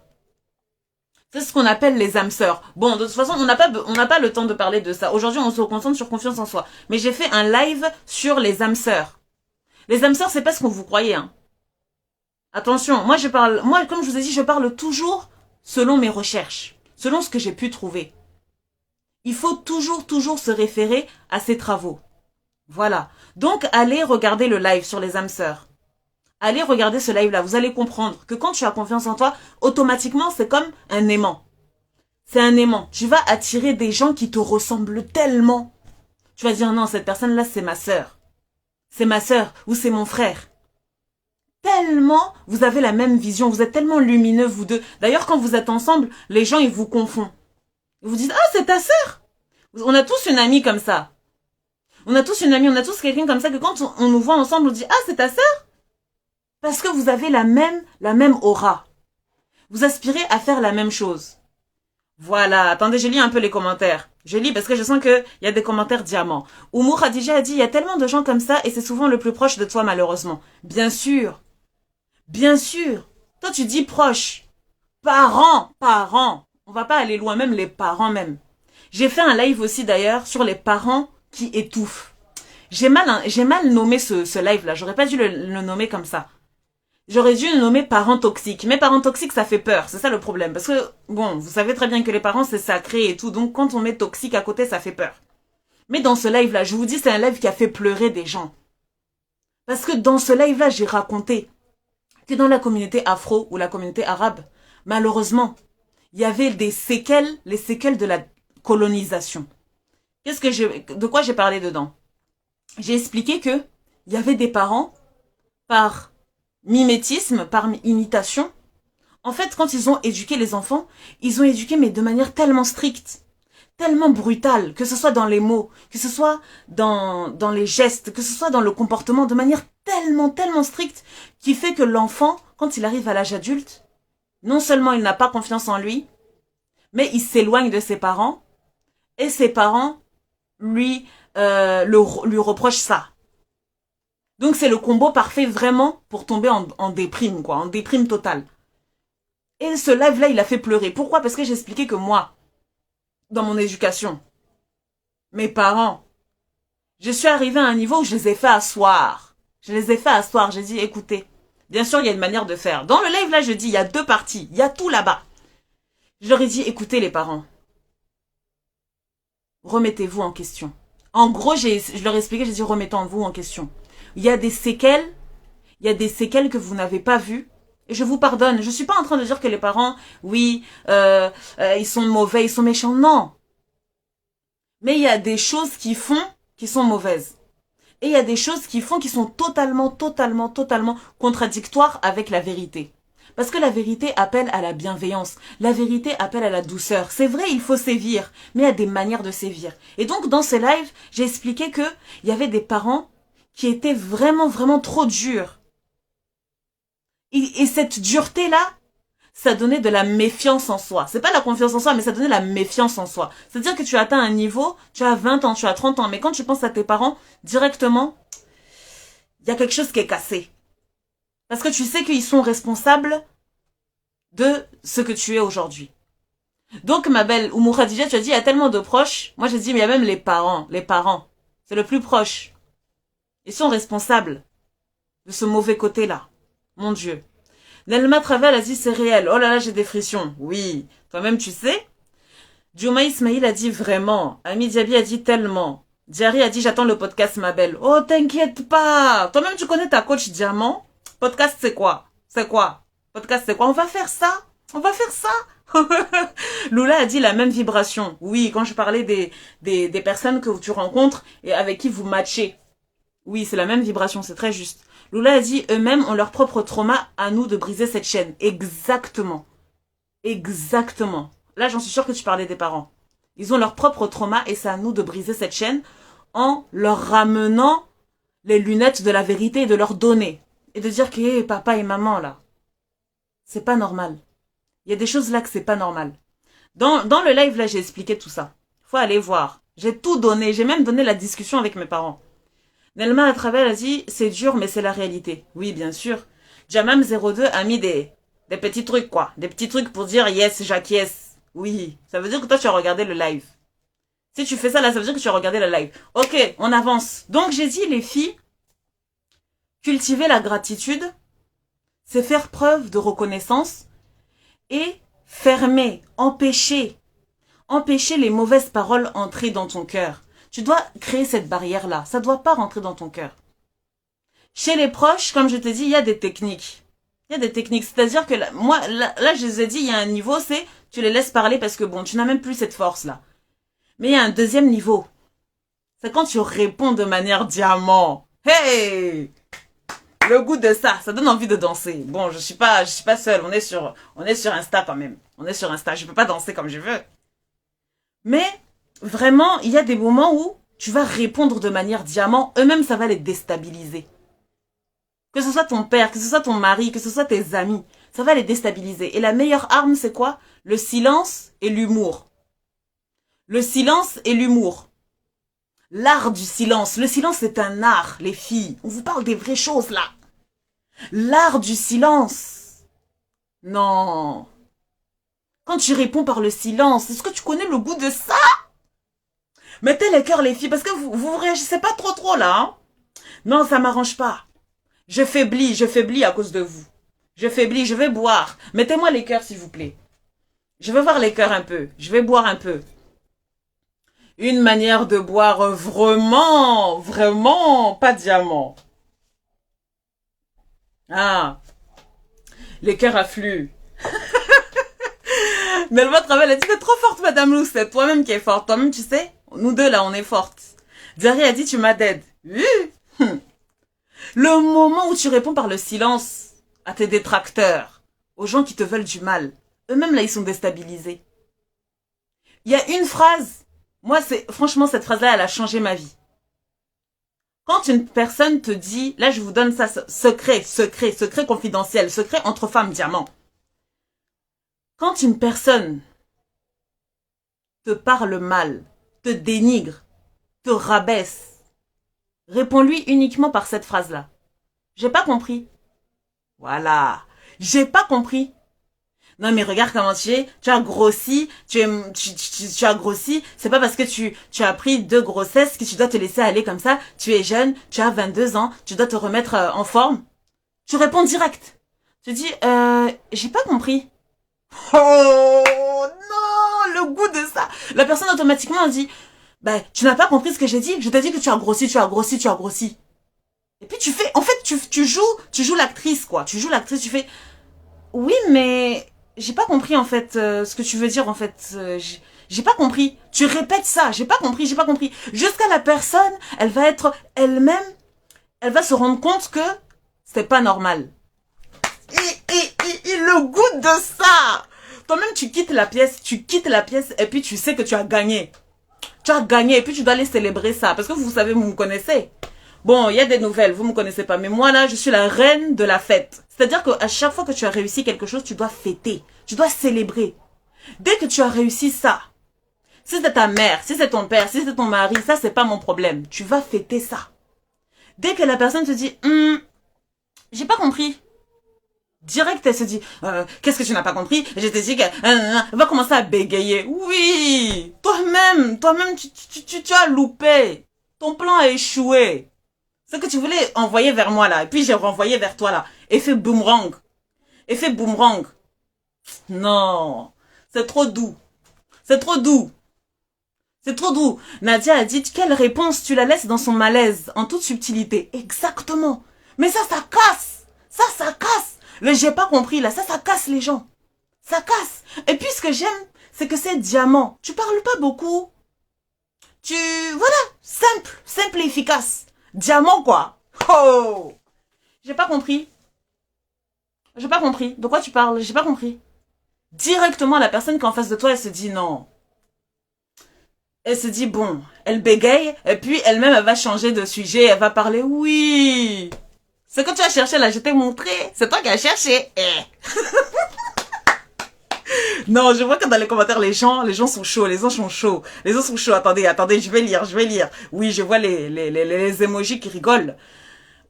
C'est ce qu'on appelle les âmes sœurs. Bon, de toute façon, on n'a pas le temps de parler de ça. Aujourd'hui, on se concentre sur confiance en soi. Mais j'ai fait un live sur les âmes sœurs. Les âmes sœurs, c'est pas ce que vous croyez, hein. Attention, moi, comme je vous ai dit, je parle toujours selon mes recherches, selon ce que j'ai pu trouver. Il faut toujours se référer à ces travaux. Voilà. Donc, allez regarder le live sur les âmes sœurs. Allez regarder ce live-là. Vous allez comprendre que quand tu as confiance en toi, automatiquement, c'est comme un aimant. C'est un aimant. Tu vas attirer des gens qui te ressemblent tellement. Tu vas dire, non, cette personne-là, c'est ma sœur. C'est ma sœur ou c'est mon frère. Tellement, vous avez la même vision. Vous êtes tellement lumineux, vous deux. D'ailleurs, quand vous êtes ensemble, les gens, ils vous confondent. Ils vous disent, ah, c'est ta sœur. On a tous une amie comme ça. On a tous une amie, on a tous quelqu'un comme ça que quand on nous voit ensemble, on dit, ah, c'est ta sœur. Parce que vous avez la même aura. Vous aspirez à faire la même chose. Voilà. Attendez, je lis un peu les commentaires. Je lis parce que je sens qu'il y a des commentaires diamants. Oumou Khadija a dit, il y a tellement de gens comme ça et c'est souvent le plus proche de toi malheureusement. Bien sûr. Bien sûr. Toi tu dis proche. Parents. On va pas aller loin, même les parents même. J'ai fait un live aussi d'ailleurs sur les parents qui étouffent. J'ai mal nommé ce live là. J'aurais pas dû le nommer comme ça. J'aurais dû le nommer parents toxiques. Mais parents toxiques, ça fait peur. C'est ça le problème. Parce que, bon, vous savez très bien que les parents, c'est sacré et tout. Donc, quand on met toxique à côté, ça fait peur. Mais dans ce live-là, je vous dis, c'est un live qui a fait pleurer des gens. Parce que dans ce live-là, j'ai raconté que dans la communauté afro ou la communauté arabe, malheureusement, il y avait des séquelles, les séquelles de la colonisation. De quoi j'ai parlé dedans? J'ai expliqué que il y avait des parents, par mimétisme, par imitation, en fait, quand ils ont éduqué les enfants, ils ont éduqué, mais de manière tellement stricte, tellement brutale, que ce soit dans les mots, que ce soit dans les gestes, que ce soit dans le comportement, de manière tellement, tellement stricte, qui fait que l'enfant, quand il arrive à l'âge adulte, non seulement il n'a pas confiance en lui, mais il s'éloigne de ses parents, et ses parents lui reprochent ça. Donc c'est le combo parfait vraiment pour tomber en déprime, quoi, en déprime totale. Et ce live-là, il a fait pleurer. Pourquoi? Parce que j'ai expliqué que moi, dans mon éducation, mes parents, je suis arrivée à un niveau où je les ai fait asseoir. Je les ai fait asseoir. J'ai dit, écoutez, bien sûr, il y a une manière de faire. Dans le live, là, je dis, il y a deux parties. Il y a tout là-bas. Je leur ai dit, écoutez les parents, remettez-vous en question. En gros, je leur ai expliqué, j'ai dit, remettez-vous en question. Il y a des séquelles que vous n'avez pas vues. Et je vous pardonne. Je suis pas en train de dire que les parents, oui, ils sont mauvais, ils sont méchants. Non. Mais il y a des choses qui font qui sont mauvaises. Et il y a des choses qui font qui sont totalement contradictoires avec la vérité. Parce que la vérité appelle à la bienveillance. La vérité appelle à la douceur. C'est vrai, il faut sévir. Mais il y a des manières de sévir. Et donc, dans ces lives, j'ai expliqué que il y avait des parents qui étaient vraiment trop durs. Et cette dureté-là, ça donnait de la méfiance en soi. C'est pas la confiance en soi, mais ça donnait la méfiance en soi. C'est-à-dire que tu atteins un niveau, tu as 20 ans, tu as 30 ans, mais quand tu penses à tes parents, directement, il y a quelque chose qui est cassé. Parce que tu sais qu'ils sont responsables de ce que tu es aujourd'hui. Donc, ma belle Oumou Khadija, tu as dit, il y a tellement de proches. Moi, j'ai dit, mais il y a même les parents. Les parents, c'est le plus proche. Ils sont responsables de ce mauvais côté-là. Mon Dieu. Nelma Travel a dit c'est réel. Oh là là, j'ai des frictions. Oui, toi-même tu sais. Juma Ismail a dit vraiment. Ami Diaby a dit tellement. Diary a dit j'attends le podcast ma belle. Oh t'inquiète pas. Toi-même tu connais ta coach Diamant. Podcast c'est quoi? C'est quoi? Podcast c'est quoi? On va faire ça. On va faire ça. Lula a dit la même vibration. Oui, quand je parlais des personnes que tu rencontres et avec qui vous matchez. Oui, c'est la même vibration, c'est très juste. Lula a dit eux-mêmes ont leur propre trauma, à nous de briser cette chaîne. Exactement. Exactement. Là, j'en suis sûre que tu parlais des parents. Ils ont leur propre trauma et c'est à nous de briser cette chaîne en leur ramenant les lunettes de la vérité et de leur donner. Et de dire que hey, papa et maman, là, c'est pas normal. Il y a des choses là que c'est pas normal. Dans le live, là, j'ai expliqué tout ça. Faut aller voir. J'ai tout donné. J'ai même donné la discussion avec mes parents. Nelma à travers a dit c'est dur mais c'est la réalité. Oui bien sûr. Jamam02 a mis des petits trucs quoi. Des petits trucs pour dire yes j'acquiesce. Oui. Ça veut dire que toi tu as regardé le live. Si tu fais ça là ça veut dire que tu as regardé le live. Ok on avance. Donc j'ai dit les filles, cultiver la gratitude, c'est faire preuve de reconnaissance et empêcher les mauvaises paroles entrer dans ton cœur. Tu dois créer cette barrière-là. Ça ne doit pas rentrer dans ton cœur. Chez les proches, comme je te dis, il y a des techniques. Il y a des techniques. C'est-à-dire que là, je les ai dit, il y a un niveau, c'est tu les laisses parler parce que bon, tu n'as même plus cette force-là. Mais il y a un deuxième niveau. C'est quand tu réponds de manière diamant. Hey! Le goût de ça, ça donne envie de danser. Bon, je suis pas seule. On est sur Insta quand même. On est sur Insta. Je peux pas danser comme je veux. Mais vraiment, il y a des moments où tu vas répondre de manière diamant, eux-mêmes, ça va les déstabiliser. Que ce soit ton père, que ce soit ton mari, que ce soit tes amis, ça va les déstabiliser. Et la meilleure arme, c'est quoi? Le silence et l'humour. Le silence et l'humour. L'art du silence. Le silence, c'est un art, les filles. On vous parle des vraies choses, là. L'art du silence. Non. Quand tu réponds par le silence, est-ce que tu connais le goût de ça? Mettez les cœurs les filles, parce que vous réagissez pas trop là. Hein? Non, ça m'arrange pas. Je faiblis à cause de vous. Je faiblis, je vais boire. Mettez-moi les cœurs s'il vous plaît. Je veux voir les cœurs un peu. Je vais boire un peu. Une manière de boire vraiment pas diamant. Ah. Les cœurs affluent. Nelma Travel a dit, t'es trop forte, Madame Lou, c'est toi-même qui es forte. Toi-même, tu sais, nous deux, là, on est fortes. Jerry a dit, tu m'as dead. Le moment où tu réponds par le silence à tes détracteurs, aux gens qui te veulent du mal, eux-mêmes, là, ils sont déstabilisés. Il y a une phrase, moi, franchement, cette phrase-là, elle a changé ma vie. Quand une personne te dit, là, je vous donne ça, secret confidentiel, secret entre femmes diamants. Quand une personne te parle mal, te dénigre, te rabaisse, réponds-lui uniquement par cette phrase-là. J'ai pas compris. Voilà. J'ai pas compris. Non mais regarde comment tu es, tu as grossi, tu as grossi, c'est pas parce que tu as pris 2 grossesses que tu dois te laisser aller comme ça, tu es jeune, tu as 22 ans, tu dois te remettre en forme. Tu réponds direct. Tu dis, j'ai pas compris. Oh non, le goût de ça. La personne automatiquement dit, bah, tu n'as pas compris ce que j'ai dit, je t'ai dit que tu as grossi, tu as grossi, tu as grossi. Et puis tu fais, en fait, tu joues l'actrice, quoi. Tu joues l'actrice, tu fais, oui, mais j'ai pas compris, en fait, ce que tu veux dire, en fait. J'ai pas compris. Tu répètes ça, j'ai pas compris, j'ai pas compris. Jusqu'à la personne, elle va être elle-même, elle va se rendre compte que c'est pas normal. Et le goût de ça. Toi-même, tu quittes la pièce, et puis tu sais que tu as gagné. Tu as gagné, et puis tu dois aller célébrer ça. Parce que vous savez, vous me connaissez. Bon, il y a des nouvelles, vous me connaissez pas. Mais moi, là, je suis la reine de la fête. C'est-à-dire qu'à chaque fois que tu as réussi quelque chose, tu dois fêter. Tu dois célébrer. Dès que tu as réussi ça, si c'est ta mère, si c'est ton père, si c'est ton mari, ça, c'est pas mon problème. Tu vas fêter ça. Dès que la personne te dit, j'ai pas compris. Direct, elle se dit, qu'est-ce que tu n'as pas compris? Je t'ai dit qu'elle va commencer à bégayer. Oui, toi-même, tu as loupé. Ton plan a échoué. Ce que tu voulais envoyer vers moi là, et puis j'ai renvoyé vers toi là. Effet boomerang. Effet boomerang. Non, c'est trop doux. C'est trop doux. C'est trop doux. Nadia a dit, quelle réponse tu la laisses dans son malaise, en toute subtilité. Exactement. Mais ça casse. Ça casse. Le j'ai pas compris là, ça casse les gens. Ça casse. Et puis ce que j'aime, c'est que c'est diamant. Tu parles pas beaucoup. Voilà, simple et efficace. Diamant quoi. Oh. J'ai pas compris. J'ai pas compris. De quoi tu parles? J'ai pas compris. Directement, la personne qui est en face de toi, elle se dit non. Elle se dit bon, elle bégaye, et puis elle-même, elle va changer de sujet, elle va parler oui. Ce que tu as cherché là, je t'ai montré. C'est toi qui as cherché. Non, je vois que dans les commentaires, les gens sont chauds, les gens sont chauds. Les gens sont chauds. Attendez, je vais lire. Oui, je vois les emojis qui rigolent.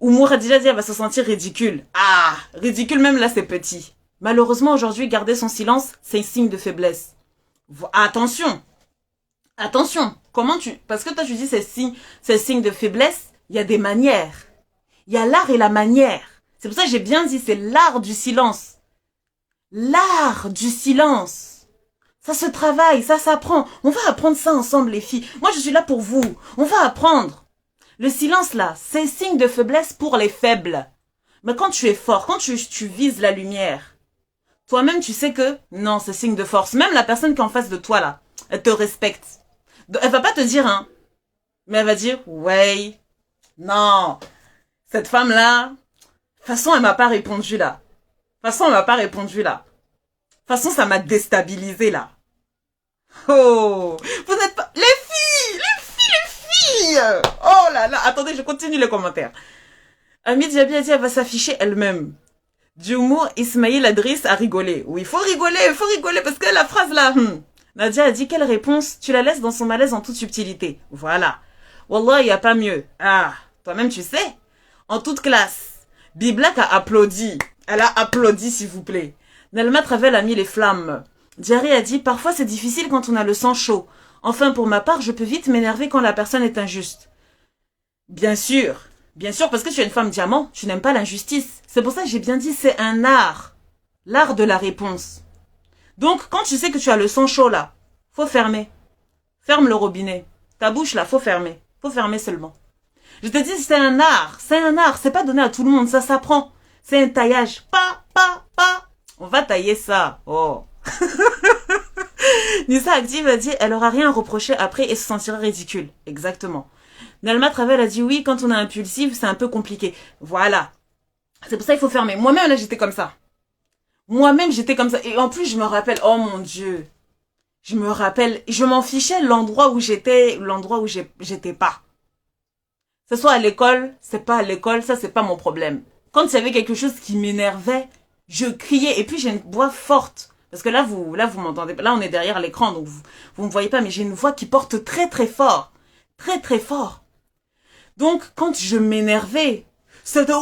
Oumour a déjà dit, elle va se sentir ridicule. Ah, ridicule même là, c'est petit. Malheureusement, aujourd'hui, garder son silence, c'est un signe de faiblesse. Attention. Parce que toi, tu dis c'est signe de faiblesse, il y a des manières. Il y a l'art et la manière. C'est pour ça que j'ai bien dit, c'est l'art du silence. L'art du silence. Ça se travaille, ça s'apprend. On va apprendre ça ensemble, les filles. Moi, je suis là pour vous. On va apprendre. Le silence, là, c'est signe de faiblesse pour les faibles. Mais quand tu es fort, quand tu vises la lumière, toi-même, tu sais que non, c'est signe de force. Même la personne qui est en face de toi, là, elle te respecte. Elle va pas te dire, hein, mais elle va dire, ouais, non, cette femme-là, de toute façon, elle m'a pas répondu, là. De toute façon, ça m'a déstabilisé, là. Oh, vous n'êtes pas... Les filles. Oh là là, attendez, je continue les commentaires. Ami Diaby a dit, elle va s'afficher elle-même. D'humour, Ismail Adris a rigolé. Oui, il faut rigoler, parce que la phrase là... Nadia a dit, quelle réponse? Tu la laisses dans son malaise en toute subtilité. Voilà. Wallah, il n'y a pas mieux. Ah, toi-même, tu sais. En toute classe. Biblak a applaudi. Elle a applaudi, s'il vous plaît. Nelma Travel a mis les flammes. Jerry a dit, parfois c'est difficile quand on a le sang chaud. Enfin, pour ma part, je peux vite m'énerver quand la personne est injuste. Bien sûr, parce que tu es une femme diamant, tu n'aimes pas l'injustice. C'est pour ça que j'ai bien dit, c'est un art. L'art de la réponse. Donc, quand tu sais que tu as le sang chaud là, faut fermer. Ferme le robinet. Ta bouche là, faut fermer. Faut fermer seulement. Je te dis, c'est un art. C'est pas donné à tout le monde, ça s'apprend. C'est un taillage. Pas. On va tailler ça. Oh. Nissa Active a dit, elle aura rien à reprocher après et se sentira ridicule. Exactement. Nalma Travel a dit, oui, quand on est impulsif, c'est un peu compliqué. Voilà. C'est pour ça qu'il faut fermer. Moi-même, là, j'étais comme ça. Moi-même, j'étais comme ça. Et en plus, je me rappelle, oh mon Dieu. Je me rappelle, je m'en fichais l'endroit où j'étais pas. Que ce soit à l'école, c'est pas à l'école, ça c'est pas mon problème. Quand il y avait quelque chose qui m'énervait, je criais. Et puis j'ai une voix forte. Parce que là, vous m'entendez. Là, on est derrière l'écran, donc vous me voyez pas, mais j'ai une voix qui porte très très fort. Très très fort. Donc, quand je m'énervais, c'était...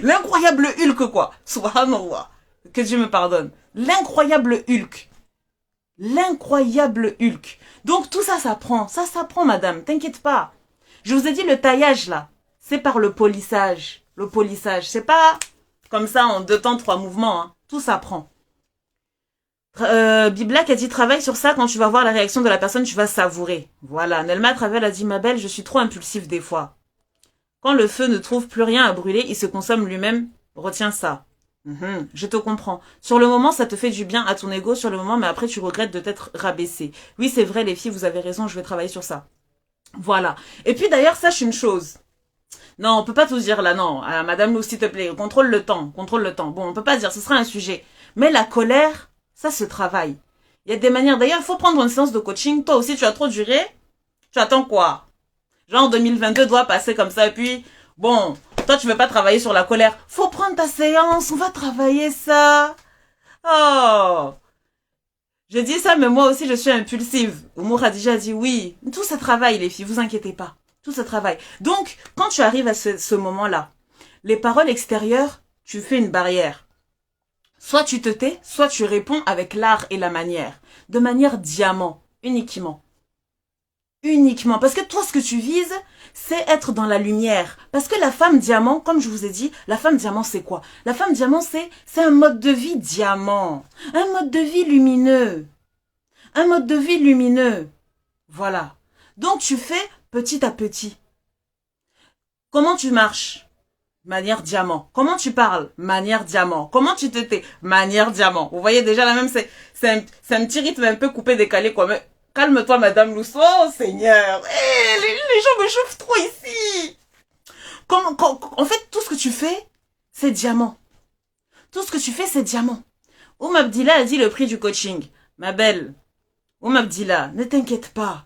L'incroyable Hulk, quoi. Subhanallah. Que Dieu me pardonne. L'incroyable Hulk. L'incroyable Hulk. Donc, tout ça, ça prend. Ça prend, madame. T'inquiète pas. Je vous ai dit, le taillage, là, c'est par le polissage. Le polissage. C'est pas comme ça en 2 temps, 3 mouvements. Hein. Tout ça prend. Biblac a dit, travaille sur ça, quand tu vas voir la réaction de la personne, tu vas savourer. Voilà. Nelma Travel a dit, ma belle, je suis trop impulsif des fois. Quand le feu ne trouve plus rien à brûler, il se consomme lui-même. Retiens ça. Je te comprends. Sur le moment, ça te fait du bien à ton ego sur le moment, mais après, tu regrettes de t'être rabaissé. Oui, c'est vrai, les filles, vous avez raison, je vais travailler sur ça. Voilà. Et puis d'ailleurs, sache une chose. Non, on peut pas tout dire là, non. Madame Lou, s'il te plaît, contrôle le temps. Bon, on peut pas dire, ce sera un sujet. Mais la colère, ça se travaille. Il y a des manières. D'ailleurs, il faut prendre une séance de coaching. Toi aussi, tu as trop duré. Tu attends quoi? Genre 2022 doit passer comme ça et puis, bon, toi tu veux pas travailler sur la colère. Faut prendre ta séance, on va travailler ça. Oh. Je dis ça, mais moi aussi je suis impulsive. Oumour a déjà dit oui. Tout ça travaille les filles, vous inquiétez pas. Tout ça travaille. Donc, quand tu arrives à ce moment-là, les paroles extérieures, tu fais une barrière. Soit tu te tais, soit tu réponds avec l'art et la manière. De manière diamant, uniquement. Uniquement. Parce que toi, ce que tu vises, c'est être dans la lumière. Parce que la femme diamant, comme je vous ai dit, la femme diamant, c'est quoi? La femme diamant, c'est un mode de vie diamant. Un mode de vie lumineux. Un mode de vie lumineux. Voilà. Donc, tu fais petit à petit. Comment tu marches? Manière diamant. Comment tu parles? Manière diamant. Comment tu te tais? Manière diamant. Vous voyez déjà la même, c'est un petit rythme un peu coupé, décalé, quoi. Mais calme-toi, Madame Lousseau, oh, Seigneur. Les gens me chauffent trop ici. En fait, tout ce que tu fais, c'est diamant. Tout ce que tu fais, c'est diamant. Abdillah a dit le prix du coaching. Ma belle, Abdillah, ne t'inquiète pas.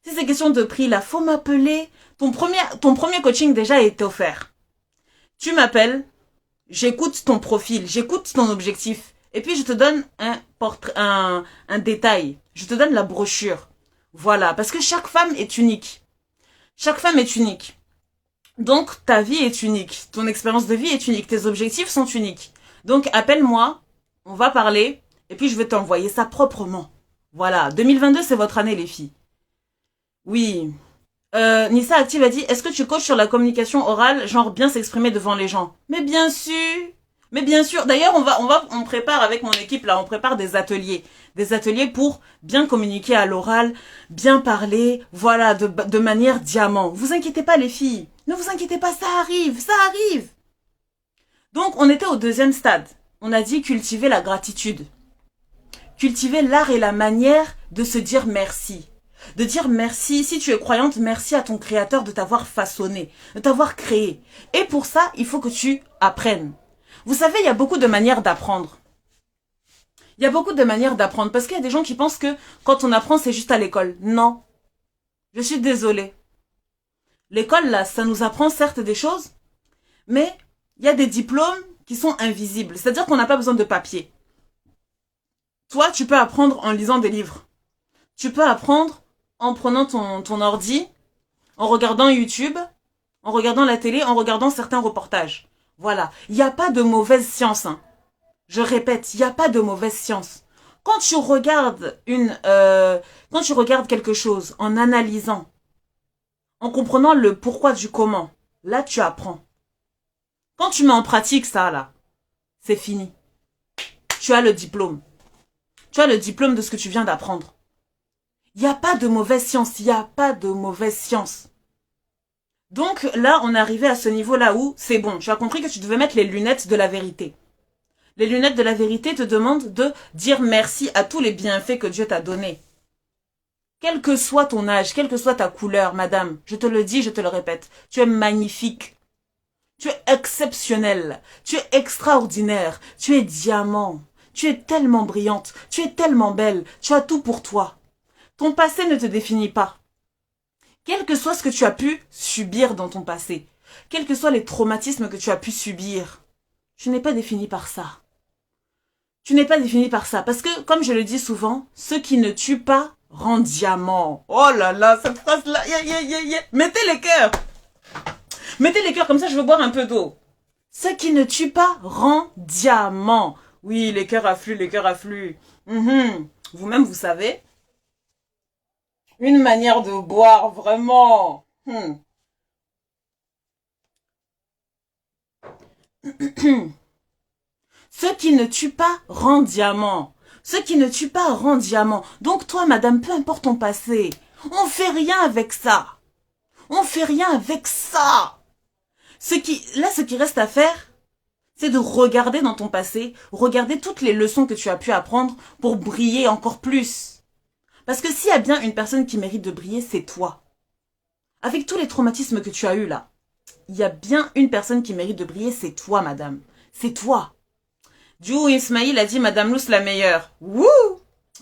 Si c'est question de prix, là, faut m'appeler. Ton premier coaching déjà est offert. Tu m'appelles, j'écoute ton profil, j'écoute ton objectif. Et puis, je te donne un détail. Je te donne la brochure. Voilà. Parce que chaque femme est unique. Chaque femme est unique. Donc, ta vie est unique. Ton expérience de vie est unique. Tes objectifs sont uniques. Donc, appelle-moi. On va parler. Et puis, je vais t'envoyer ça proprement. Voilà. 2022, c'est votre année, les filles. Oui. Nissa Active a dit, est-ce que tu coaches sur la communication orale, genre bien s'exprimer devant les gens? Mais bien sûr. Mais bien sûr, d'ailleurs, on prépare avec mon équipe là, on prépare des ateliers pour bien communiquer à l'oral, bien parler, voilà, de manière diamant. Vous inquiétez pas les filles, ne vous inquiétez pas, ça arrive. Donc, on était au 2e stade. On a dit cultiver la gratitude, cultiver l'art et la manière de se dire merci. De dire merci, si tu es croyante, merci à ton créateur de t'avoir façonné, de t'avoir créé. Et pour ça, il faut que tu apprennes. Vous savez, il y a beaucoup de manières d'apprendre. Il y a beaucoup de manières d'apprendre. Parce qu'il y a des gens qui pensent que quand on apprend, c'est juste à l'école. Non. Je suis désolée. L'école, là, ça nous apprend certes des choses, mais il y a des diplômes qui sont invisibles. C'est-à-dire qu'on n'a pas besoin de papier. Toi, tu peux apprendre en lisant des livres. Tu peux apprendre en prenant ton ordi, en regardant YouTube, en regardant la télé, en regardant certains reportages. Voilà. Il n'y a pas de mauvaise science. Hein. Je répète, il n'y a pas de mauvaise science. Quand tu regardes quelque chose en analysant, en comprenant le pourquoi du comment, là tu apprends. Quand tu mets en pratique ça là, c'est fini. Tu as le diplôme. Tu as le diplôme de ce que tu viens d'apprendre. Il n'y a pas de mauvaise science, il n'y a pas de mauvaise science. Donc là, on est arrivé à ce niveau-là où c'est bon. Tu as compris que tu devais mettre les lunettes de la vérité. Les lunettes de la vérité te demandent de dire merci à tous les bienfaits que Dieu t'a donnés. Quel que soit ton âge, quelle que soit ta couleur, madame, je te le dis, je te le répète, tu es magnifique. Tu es exceptionnelle. Tu es extraordinaire. Tu es diamant. Tu es tellement brillante. Tu es tellement belle. Tu as tout pour toi. Ton passé ne te définit pas. Quel que soit ce que tu as pu subir dans ton passé, quels que soient les traumatismes que tu as pu subir, tu n'es pas défini par ça. Tu n'es pas défini par ça. Parce que, comme je le dis souvent, ce qui ne tue pas rend diamant. Oh là là, cette phrase-là, mettez les cœurs. Mettez les cœurs, comme ça je veux boire un peu d'eau. Ce qui ne tue pas rend diamant. Oui, les cœurs affluent, les cœurs affluent. Vous-même, vous savez. Une manière de boire, vraiment. Ce qui ne tue pas rend diamant. Ce qui ne tue pas rend diamant. Donc toi, madame, peu importe ton passé, on fait rien avec ça. On fait rien avec ça. Ce qui reste à faire, c'est de regarder dans ton passé, regarder toutes les leçons que tu as pu apprendre pour briller encore plus. Parce que s'il y a bien une personne qui mérite de briller, c'est toi. Avec tous les traumatismes que tu as eus là, il y a bien une personne qui mérite de briller, c'est toi, madame. C'est toi. Djou Ismail a dit Madame Luce la meilleure. Wouh!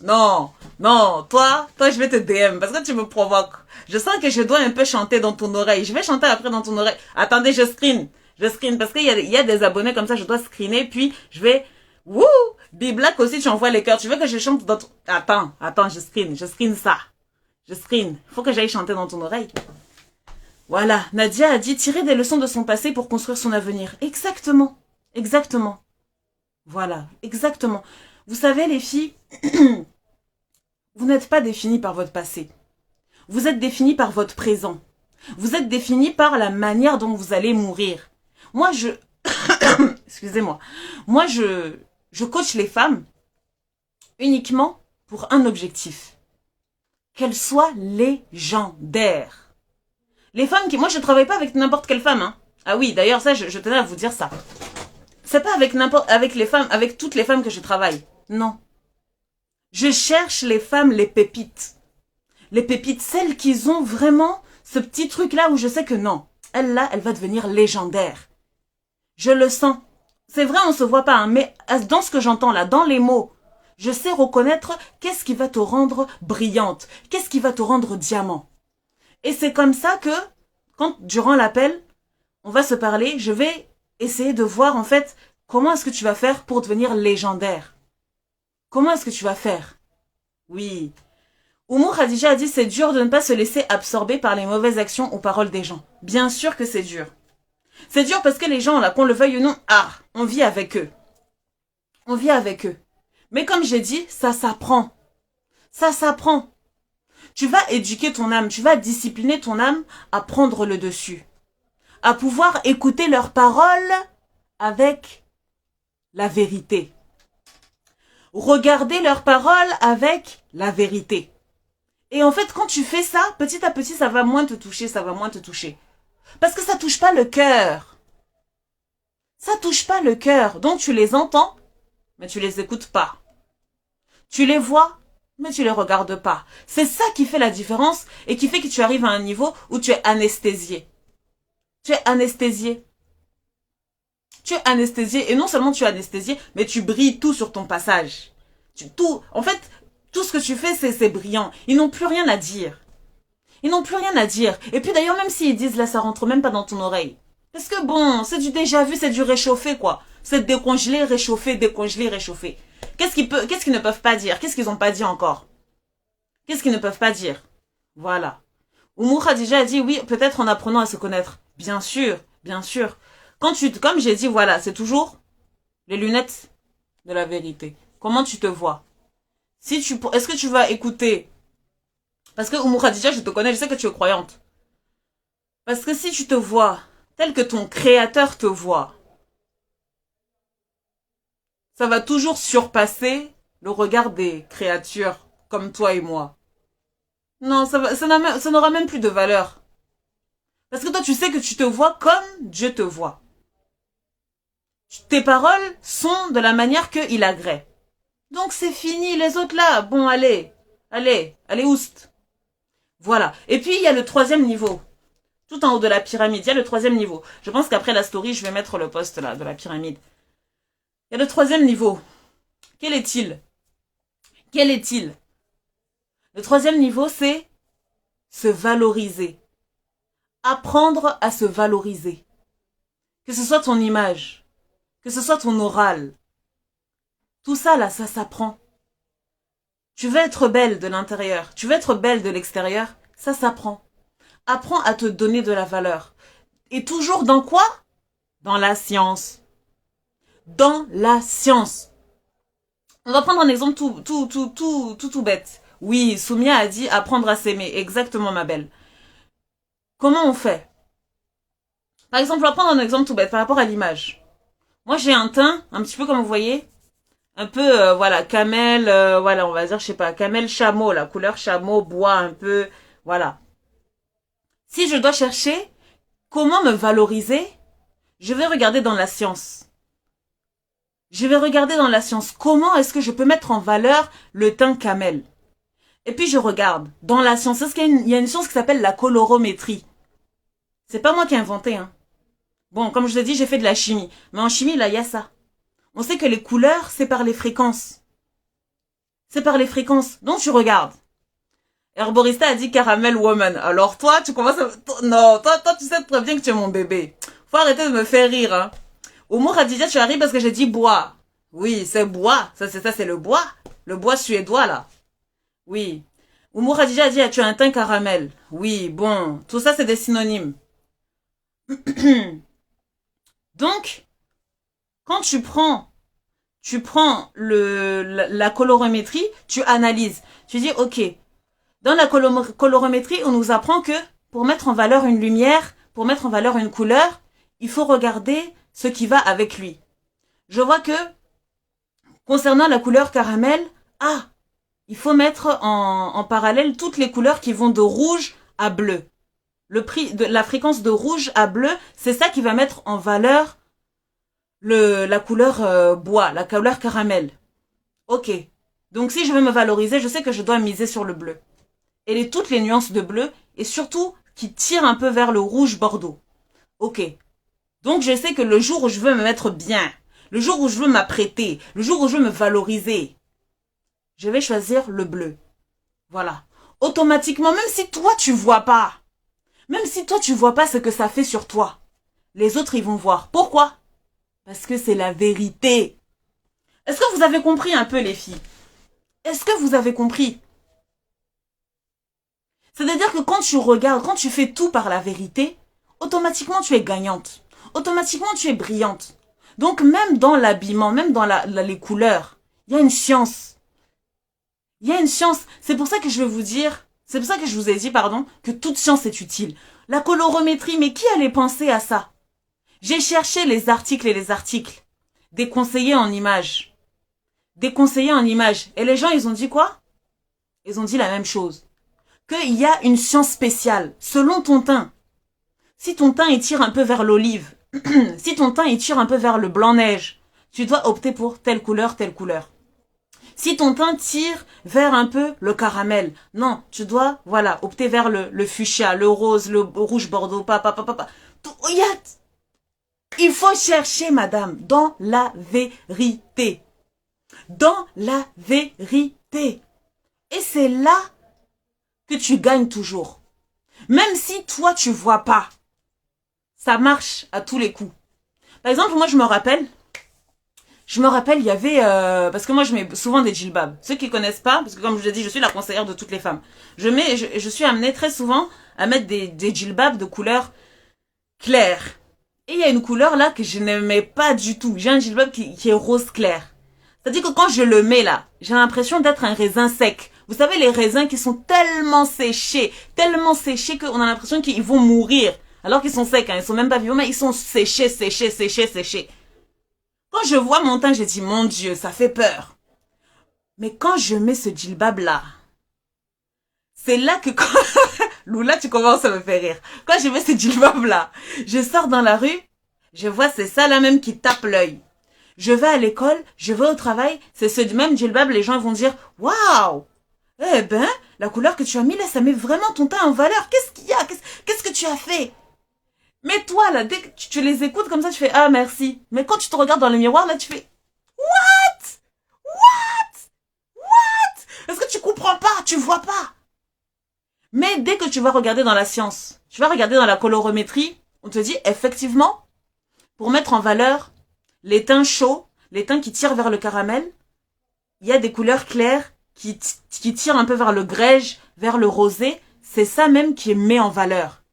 Non, non, toi, je vais te DM parce que tu me provoques. Je sens que je dois un peu chanter dans ton oreille. Je vais chanter après dans ton oreille. Attendez, je screen parce qu'il y a des abonnés comme ça, je dois screener, puis je vais... Wouh! Biblac aussi, tu envoies les cœurs. Tu veux que je chante dans ton... Attends, je screen ça. Je screen. Faut que j'aille chanter dans ton oreille. Voilà, Nadia a dit tirer des leçons de son passé pour construire son avenir. Exactement. Exactement. Voilà, exactement. Vous savez, les filles, vous n'êtes pas définies par votre passé. Vous êtes définies par votre présent. Vous êtes définies par la manière dont vous allez mourir. Moi, excusez-moi. Moi, je coach les femmes uniquement pour un objectif. Qu'elles soient légendaires. Les femmes qui... Moi, je ne travaille pas avec n'importe quelle femme. Hein. Ah oui, d'ailleurs, ça, je tenais à vous dire ça. C'est pas avec toutes les femmes que je travaille. Non. Je cherche les femmes, les pépites. Les pépites, celles qui ont vraiment ce petit truc-là où je sais que non. Elle va devenir légendaire. Je le sens. C'est vrai, on se voit pas, hein, mais dans ce que j'entends là, dans les mots, je sais reconnaître qu'est-ce qui va te rendre brillante, qu'est-ce qui va te rendre diamant. Et c'est comme ça que, durant l'appel, on va se parler, je vais essayer de voir en fait comment est-ce que tu vas faire pour devenir légendaire. Comment est-ce que tu vas faire? Oui. Oumou Khadija a dit c'est dur de ne pas se laisser absorber par les mauvaises actions ou paroles des gens. Bien sûr que c'est dur. C'est dur parce que les gens là, qu'on le veuille ou non, on vit avec eux. On vit avec eux. Mais comme j'ai dit, ça s'apprend. Ça s'apprend. Tu vas éduquer ton âme, tu vas discipliner ton âme à prendre le dessus. À pouvoir écouter leurs paroles avec la vérité. Regarder leurs paroles avec la vérité. Et en fait, quand tu fais ça, petit à petit, ça va moins te toucher, ça va moins te toucher. Parce que ça touche pas le cœur. Ça touche pas le cœur. Donc tu les entends, mais tu les écoutes pas. Tu les vois, mais tu les regardes pas. C'est ça qui fait la différence et qui fait que tu arrives à un niveau où tu es anesthésié. Tu es anesthésié. Tu es anesthésié. Et non seulement tu es anesthésié, mais tu brilles tout sur ton passage. En fait, tout ce que tu fais, c'est brillant. Ils n'ont plus rien à dire. Ils n'ont plus rien à dire. Et puis d'ailleurs, même s'ils disent là, ça rentre même pas dans ton oreille. Parce que bon, c'est du déjà vu, c'est du réchauffé, quoi. C'est décongelé, réchauffé, décongelé, réchauffé. Qu'est-ce qu'ils ne peuvent pas dire? Qu'est-ce qu'ils n'ont pas dit encore? Qu'est-ce qu'ils ne peuvent pas dire? Voilà. Oumou Khadija a dit oui, peut-être en apprenant à se connaître. Bien sûr, bien sûr. Comme j'ai dit, voilà, c'est toujours les lunettes de la vérité. Comment tu te vois? Est-ce que tu vas écouter? Parce que Oumou Khadija, je te connais, je sais que tu es croyante. Parce que si tu te vois tel que ton créateur te voit, ça va toujours surpasser le regard des créatures comme toi et moi. Non, ça n'aura même plus de valeur. Parce que toi, tu sais que tu te vois comme Dieu te voit. Tes paroles sont de la manière qu'il agrée. Donc c'est fini, les autres là. Bon, allez, oust. Voilà. Et puis, il y a le troisième niveau. Tout en haut de la pyramide, il y a le troisième niveau. Je pense qu'après la story, je vais mettre le post là, de la pyramide. Il y a le troisième niveau. Quel est-il? Quel est-il? Le troisième niveau, c'est se valoriser. Apprendre à se valoriser. Que ce soit ton image, que ce soit ton oral. Tout ça, là, ça s'apprend. Tu veux être belle de l'intérieur, tu veux être belle de l'extérieur, ça s'apprend. Apprends à te donner de la valeur. Et toujours dans quoi? Dans la science. Dans la science. On va prendre un exemple tout bête. Oui, Soumia a dit apprendre à s'aimer. Exactement, ma belle. Comment on fait? Par exemple, on va prendre un exemple tout bête par rapport à l'image. Moi, j'ai un teint, un petit peu comme vous voyez, un peu, voilà, camel, voilà, on va dire, je sais pas, camel chameau, la couleur chameau, bois, un peu, voilà. Si je dois chercher comment me valoriser, je vais regarder dans la science. Je vais regarder dans la science comment est-ce que je peux mettre en valeur le teint camel. Et puis je regarde dans la science, est-ce qu'il y a une science qui s'appelle la colorométrie. C'est pas moi qui ai inventé, hein. Bon, comme je vous ai dit, j'ai fait de la chimie. Mais en chimie, là, il y a ça. On sait que les couleurs, c'est par les fréquences. C'est par les fréquences. Donc tu regardes. Herborista a dit caramel woman. Alors toi, tu commences à... Non, toi, tu sais très bien que tu es mon bébé. Faut arrêter de me faire rire, hein. Oumour Khadija, tu arrives parce que j'ai dit bois. Oui, c'est bois. Ça, c'est le bois. Le bois suédois, là. Oui. Oumour Khadija a dit, tu as un teint caramel. Oui, bon. Tout ça, c'est des synonymes. Donc, quand tu prends la colorométrie, tu analyses. Tu dis, ok, dans la colorométrie, on nous apprend que pour mettre en valeur une lumière, pour mettre en valeur une couleur, il faut regarder ce qui va avec lui. Je vois que, concernant la couleur caramel, il faut mettre en parallèle toutes les couleurs qui vont de rouge à bleu. La fréquence de rouge à bleu, c'est ça qui va mettre en valeur la couleur bois, la couleur caramel. Ok. Donc si je veux me valoriser, je sais que je dois miser sur le bleu. Et toutes les nuances de bleu, et surtout qui tirent un peu vers le rouge bordeaux. Ok. Donc je sais que le jour où je veux me mettre bien, le jour où je veux m'apprêter, le jour où je veux me valoriser, je vais choisir le bleu. Voilà. Automatiquement, même si toi tu vois pas, ce que ça fait sur toi, les autres ils vont voir. Pourquoi? Parce que c'est la vérité. Est-ce que vous avez compris un peu les filles? Est-ce que vous avez compris? C'est-à-dire que quand tu regardes, quand tu fais tout par la vérité, automatiquement tu es gagnante. Automatiquement tu es brillante. Donc même dans l'habillement, même dans les couleurs, il y a une science. Il y a une science. C'est pour ça que je vais vous dire, c'est pour ça que je vous ai dit, que toute science est utile. La colorométrie, mais qui allait penser à ça? J'ai cherché les articles et les articles. Des conseillers en images. Des conseillers en images. Et les gens, ils ont dit quoi? Ils ont dit la même chose. Qu'il y a une science spéciale, selon ton teint. Si ton teint, il tire un peu vers l'olive, si ton teint, il tire un peu vers le blanc-neige, tu dois opter pour telle couleur, telle couleur. Si ton teint tire vers un peu le caramel, non, tu dois, opter vers le fuchsia, le rose, le rouge bordeaux, il faut chercher, madame, dans la vérité. Dans la vérité. Et c'est là que tu gagnes toujours. Même si toi, tu vois pas, ça marche à tous les coups. Par exemple, moi, je me rappelle, il y avait... parce que moi, je mets souvent des djilbabs. Ceux qui connaissent pas, parce que comme je vous ai dit, je suis la conseillère de toutes les femmes. Je suis amenée très souvent à mettre des djilbabs de couleur claire. Et il y a une couleur là que je n'aimais pas du tout. J'ai un djilbab qui est rose clair. C'est-à-dire que quand je le mets là, j'ai l'impression d'être un raisin sec. Vous savez, les raisins qui sont tellement séchés qu'on a l'impression qu'ils vont mourir. Alors qu'ils sont secs, hein, ils sont même pas vivants, mais ils sont séchés. Quand je vois mon teint, j'ai dit, mon Dieu, ça fait peur. Mais quand je mets ce djilbab là, c'est là que Lula, tu commences à me faire rire. Quand je mets ce djellab là, je sors dans la rue, je vois c'est ça là même qui tape l'œil. Je vais à l'école, je vais au travail, c'est ce même djellab, les gens vont dire waouh. Eh ben, la couleur que tu as mis là, ça met vraiment ton teint en valeur. Qu'est-ce qu'il y a? Qu'est-ce que tu as fait? Mais toi là, dès que tu les écoutes comme ça, tu fais ah merci. Mais quand tu te regardes dans le miroir là, tu fais est-ce que tu comprends pas? Tu vois pas? Mais dès que tu vas regarder dans la science, tu vas regarder dans la colorométrie, on te dit effectivement, pour mettre en valeur les teints chauds, les teints qui tirent vers le caramel, il y a des couleurs claires qui tirent un peu vers le grège, vers le rosé. C'est ça même qui met en valeur.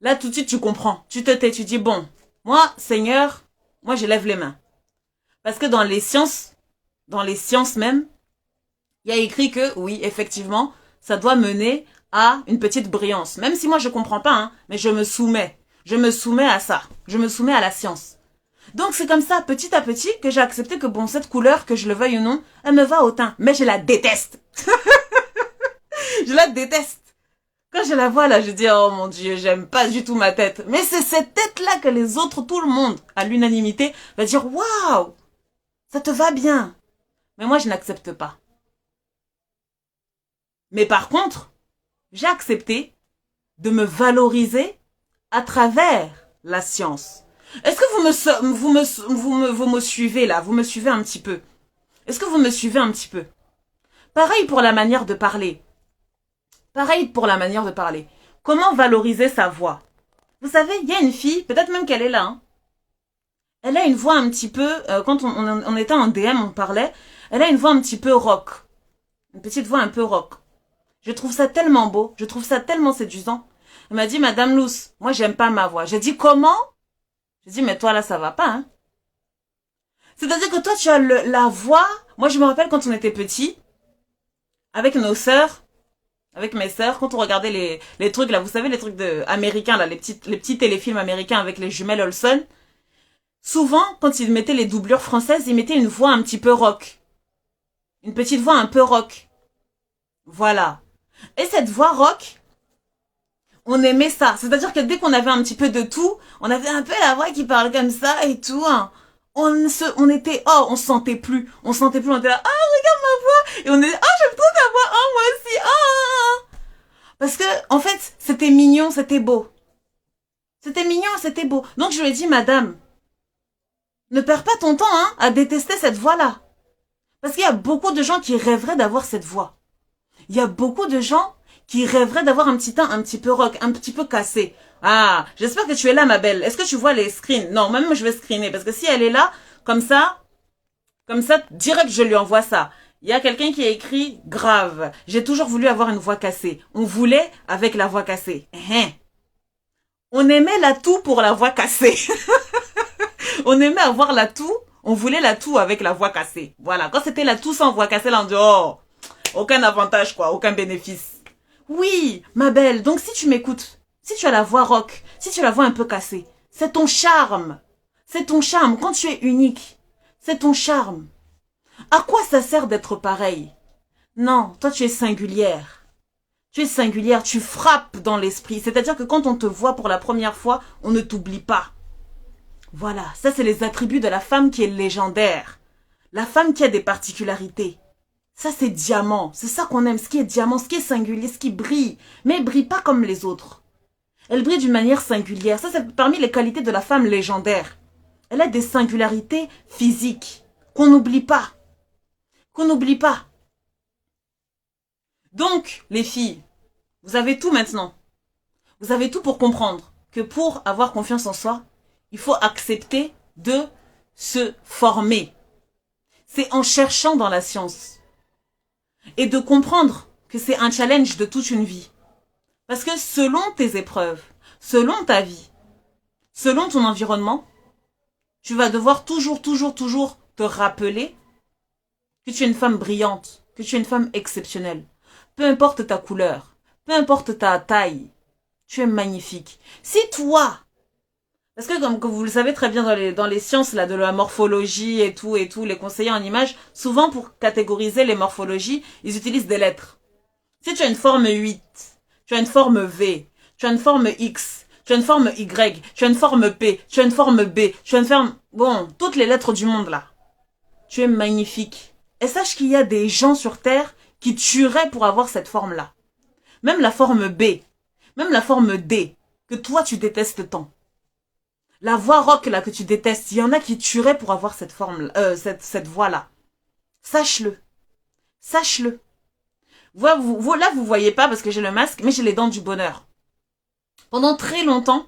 Là, tout de suite, tu comprends. Tu te tais, tu dis, bon, moi, Seigneur, moi, je lève les mains. Parce que dans les sciences même, il y a écrit que, oui, effectivement, ça doit mener à une petite brillance. Même si moi, je comprends pas, hein, mais je me soumets. Je me soumets à ça. Je me soumets à la science. Donc, c'est comme ça, petit à petit, que j'ai accepté que, bon, cette couleur, que je le veuille ou non, elle me va au teint. Mais je la déteste. Je la déteste. Quand je la vois là, je dis oh mon Dieu, j'aime pas du tout ma tête. Mais c'est cette tête-là que les autres, tout le monde, à l'unanimité, va dire waouh, ça te va bien. Mais moi, je n'accepte pas. Mais par contre, j'ai accepté de me valoriser à travers la science. Est-ce que vous me suivez là? Vous me suivez un petit peu? Est-ce que vous me suivez un petit peu? Pareil pour la manière de parler. Pareil pour la manière de parler. Comment valoriser sa voix? Vous savez, il y a une fille, peut-être même qu'elle est là. Hein. Elle a une voix un petit peu, quand on était en DM, on parlait, elle a une voix un petit peu rock. Une petite voix un peu rock. Je trouve ça tellement beau, je trouve ça tellement séduisant. Elle m'a dit, Madame Luce, moi j'aime pas ma voix. J'ai dit, comment? J'ai dit, mais toi là, ça va pas. Hein. C'est-à-dire que toi, tu as la voix. Moi, je me rappelle quand on était petits, avec nos sœurs, avec mes sœurs, quand on regardait les trucs là, vous savez les trucs américains là, les petits téléfilms américains avec les jumelles Olsen, souvent quand ils mettaient les doublures françaises, ils mettaient une voix un petit peu rock. Une petite voix un peu rock. Voilà. Et cette voix rock, on aimait ça. C'est-à-dire que dès qu'on avait un petit peu de tout, on avait un peu la voix qui parle comme ça et tout. Hein. On se sentait plus. On était là, ah, regarde ma voix. Et on était, ah, j'aime trop ta voix. Ah, moi aussi. Ah. Parce que, en fait, c'était mignon, c'était beau. C'était mignon, c'était beau. Donc, je lui ai dit, madame, ne perds pas ton temps, hein, à détester cette voix-là. Parce qu'il y a beaucoup de gens qui rêveraient d'avoir cette voix. Il y a beaucoup de gens qui rêveraient d'avoir un petit teint un petit peu rock, un petit peu cassé. Ah, j'espère que tu es là, ma belle. Est-ce que tu vois les screens? Non, même je vais screener. Parce que si elle est là, comme ça, direct, je lui envoie ça. Il y a quelqu'un qui a écrit grave. J'ai toujours voulu avoir une voix cassée. On voulait avec la voix cassée. On aimait l'atout pour la voix cassée. On aimait avoir l'atout. On voulait l'atout avec la voix cassée. Voilà. Quand c'était l'atout sans voix cassée, là, on dit, oh, aucun avantage, quoi. Aucun bénéfice. Oui, ma belle. Donc, si tu m'écoutes, si tu as la voix rock, si tu as la voix un peu cassée, c'est ton charme. C'est ton charme. Quand tu es unique, c'est ton charme. À quoi ça sert d'être pareil? Non, toi tu es singulière. Tu es singulière, tu frappes dans l'esprit. C'est-à-dire que quand on te voit pour la première fois, on ne t'oublie pas. Voilà, ça c'est les attributs de la femme qui est légendaire. La femme qui a des particularités. Ça c'est diamant, c'est ça qu'on aime, ce qui est diamant, ce qui est singulier, ce qui brille. Mais elle brille pas comme les autres. Elle brille d'une manière singulière. Ça c'est parmi les qualités de la femme légendaire. Elle a des singularités physiques qu'on n'oublie pas. Qu'on n'oublie pas. Donc, les filles, vous avez tout maintenant. Vous avez tout pour comprendre que pour avoir confiance en soi, il faut accepter de se former. C'est en cherchant dans la science. Et de comprendre que c'est un challenge de toute une vie. Parce que selon tes épreuves, selon ta vie, selon ton environnement, tu vas devoir toujours te rappeler que tu es une femme brillante, que tu es une femme exceptionnelle. Peu importe ta couleur, peu importe ta taille, tu es magnifique. Si toi, parce que comme vous le savez très bien dans les sciences là, de la morphologie et tout, les conseillers en images, souvent pour catégoriser les morphologies, ils utilisent des lettres. Si tu as une forme 8, tu as une forme V, tu as une forme X, tu as une forme Y, tu as une forme P, tu as une forme B, tu as une forme... Bon, toutes les lettres du monde là. Tu es magnifique. Et sache qu'il y a des gens sur Terre qui tueraient pour avoir cette forme-là. Même la forme B, même la forme D, que toi tu détestes tant. La voix rock là que tu détestes, il y en a qui tueraient pour avoir cette forme, cette voix-là. Sache-le. Sache-le. Là, vous voyez pas parce que j'ai le masque, mais j'ai les dents du bonheur. Pendant très longtemps,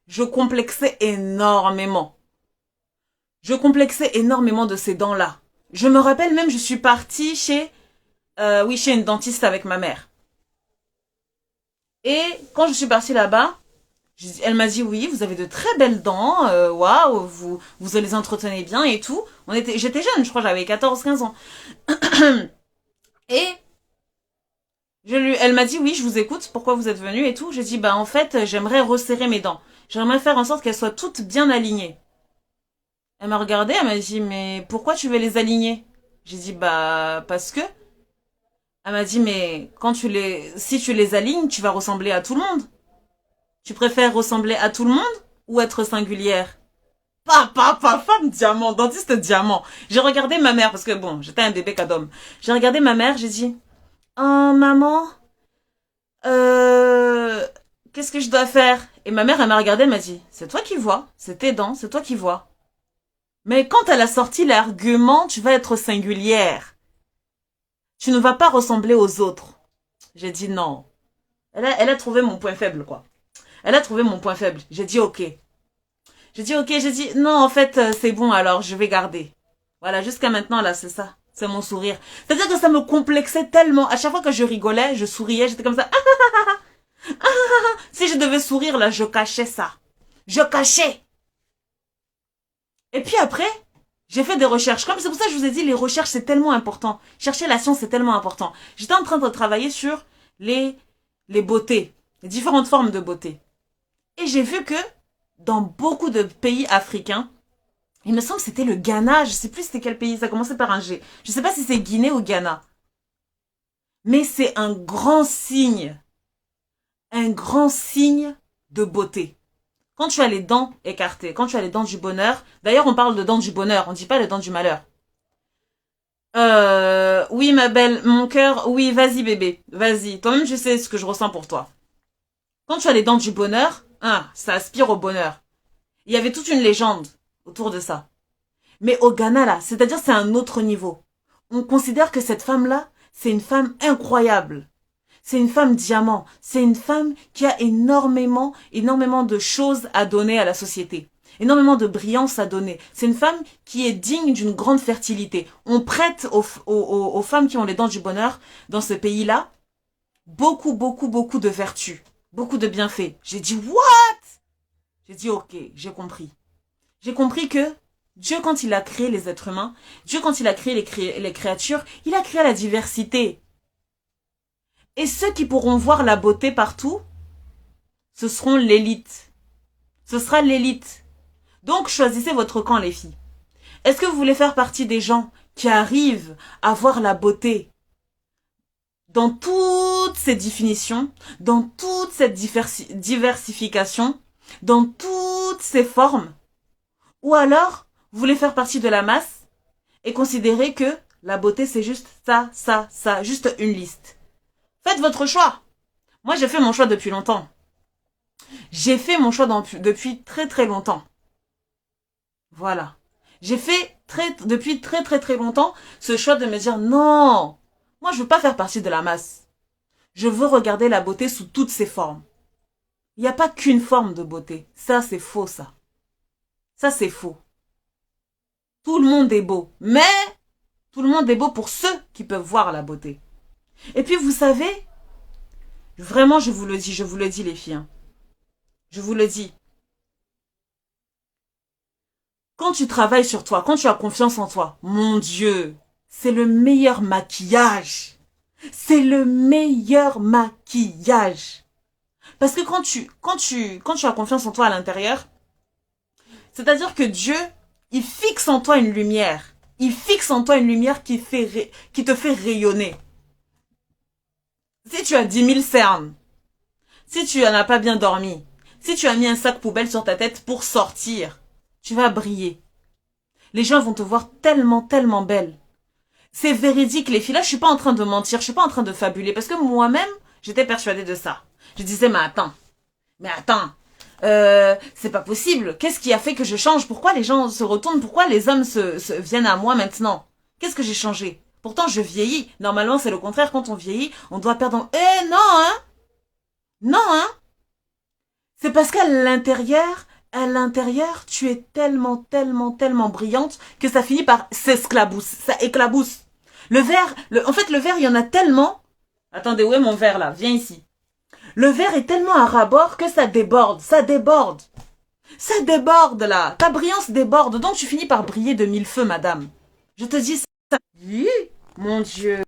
je complexais énormément. Je complexais énormément de ces dents-là. Je me rappelle même, je suis partie chez une dentiste avec ma mère. Et quand je suis partie là-bas, elle m'a dit oui, vous avez de très belles dents, waouh, vous les entretenez bien et tout. J'étais jeune, je crois, j'avais 14-15 ans. Et elle m'a dit oui, je vous écoute, pourquoi vous êtes venu et tout. J'ai dit bah en fait, j'aimerais resserrer mes dents. J'aimerais faire en sorte qu'elles soient toutes bien alignées. Elle m'a regardée, elle m'a dit mais pourquoi tu veux les aligner? J'ai dit bah parce que. Elle m'a dit mais si tu les alignes, tu vas ressembler à tout le monde. Tu préfères ressembler à tout le monde ou être singulière? Femme diamant, dentiste diamant. J'ai regardé ma mère parce que bon, j'étais un bébé cadom. J'ai regardé ma mère, j'ai dit oh maman, qu'est-ce que je dois faire? Et ma mère, elle m'a regardée, elle m'a dit c'est toi qui vois, c'est tes dents, c'est toi qui vois. Mais quand elle a sorti l'argument, tu vas être singulière. Tu ne vas pas ressembler aux autres. J'ai dit non. Elle a trouvé mon point faible, quoi. Elle a trouvé mon point faible. J'ai dit ok. J'ai dit non, en fait, c'est bon, alors je vais garder. Voilà, jusqu'à maintenant, là, c'est ça. C'est mon sourire. C'est-à-dire que ça me complexait tellement. À chaque fois que je rigolais, je souriais, j'étais comme ça. Si je devais sourire, là, je cachais ça. Je cachais. Et puis après, j'ai fait des recherches. Comme c'est pour ça que je vous ai dit, les recherches, c'est tellement important. Chercher la science, c'est tellement important. J'étais en train de travailler sur les beautés, les différentes formes de beauté. Et j'ai vu que dans beaucoup de pays africains, il me semble que c'était le Ghana, je sais plus c'était quel pays, ça commençait par un G. Je sais pas si c'est Guinée ou Ghana. Mais c'est un grand signe de beauté. Quand tu as les dents écartées, quand tu as les dents du bonheur, d'ailleurs on parle de dents du bonheur, on dit pas les dents du malheur. Oui ma belle, mon cœur, oui vas-y bébé, vas-y, toi-même tu sais ce que je ressens pour toi. Quand tu as les dents du bonheur, ça aspire au bonheur. Il y avait toute une légende autour de ça. Mais au Ghana là, c'est-à-dire c'est un autre niveau. On considère que cette femme-là, c'est une femme incroyable. C'est une femme diamant. C'est une femme qui a énormément de choses à donner à la société. Énormément de brillance à donner. C'est une femme qui est digne d'une grande fertilité. On prête aux femmes qui ont les dents du bonheur dans ce pays-là beaucoup de vertus. Beaucoup de bienfaits. J'ai dit, what? J'ai dit, ok, j'ai compris. J'ai compris que Dieu, quand il a créé les êtres humains, Dieu, quand il a créé les créatures, il a créé la diversité. Et ceux qui pourront voir la beauté partout, ce seront l'élite. Ce sera l'élite. Donc, choisissez votre camp, les filles. Est-ce que vous voulez faire partie des gens qui arrivent à voir la beauté dans toutes ces définitions, dans toute cette diversification, dans toutes ces formes? Ou alors, vous voulez faire partie de la masse et considérer que la beauté, c'est juste ça, juste une liste? Faites votre choix. Moi, j'ai fait mon choix depuis longtemps. J'ai fait mon choix depuis très longtemps. Voilà. J'ai fait depuis très longtemps ce choix de me dire non, moi je veux pas faire partie de la masse. Je veux regarder la beauté sous toutes ses formes. Il n'y a pas qu'une forme de beauté. Ça, c'est faux, ça. Ça, c'est faux. Tout le monde est beau. Mais tout le monde est beau pour ceux qui peuvent voir la beauté. Et puis, vous savez, vraiment, je vous le dis, les filles. Je vous le dis. Quand tu travailles sur toi, quand tu as confiance en toi, mon Dieu, c'est le meilleur maquillage. C'est le meilleur maquillage. Parce que quand tu as confiance en toi à l'intérieur, c'est-à-dire que Dieu, il fixe en toi une lumière. Il fixe en toi une lumière qui te fait rayonner. Si tu as 10 000 cernes, Si tu n'as pas bien dormi, si tu as mis un sac poubelle sur ta tête pour sortir, tu vas briller. Les gens vont te voir tellement, tellement belle. C'est véridique, les filles. Là, je suis pas en train de mentir, je suis pas en train de fabuler, parce que moi-même, j'étais persuadée de ça. Je disais, mais attends, c'est pas possible. Qu'est-ce qui a fait que je change? Pourquoi les gens se retournent? Pourquoi les hommes viennent à moi maintenant? Qu'est-ce que j'ai changé? Pourtant, je vieillis. Normalement, c'est le contraire. Quand on vieillit, on doit perdre... Eh non, hein? Non, hein? C'est parce qu'à l'intérieur, tu es tellement, tellement, tellement brillante que ça finit par s'esclabousse. Ça éclabousse. En fait, le verre, il y en a tellement. Attendez, où est mon verre là? Viens ici. Le verre est tellement à ras-bord que ça déborde. Ça déborde. Ça déborde là. Ta brillance déborde. Donc tu finis par briller de mille feux, madame. Je te dis ça. Mon Dieu.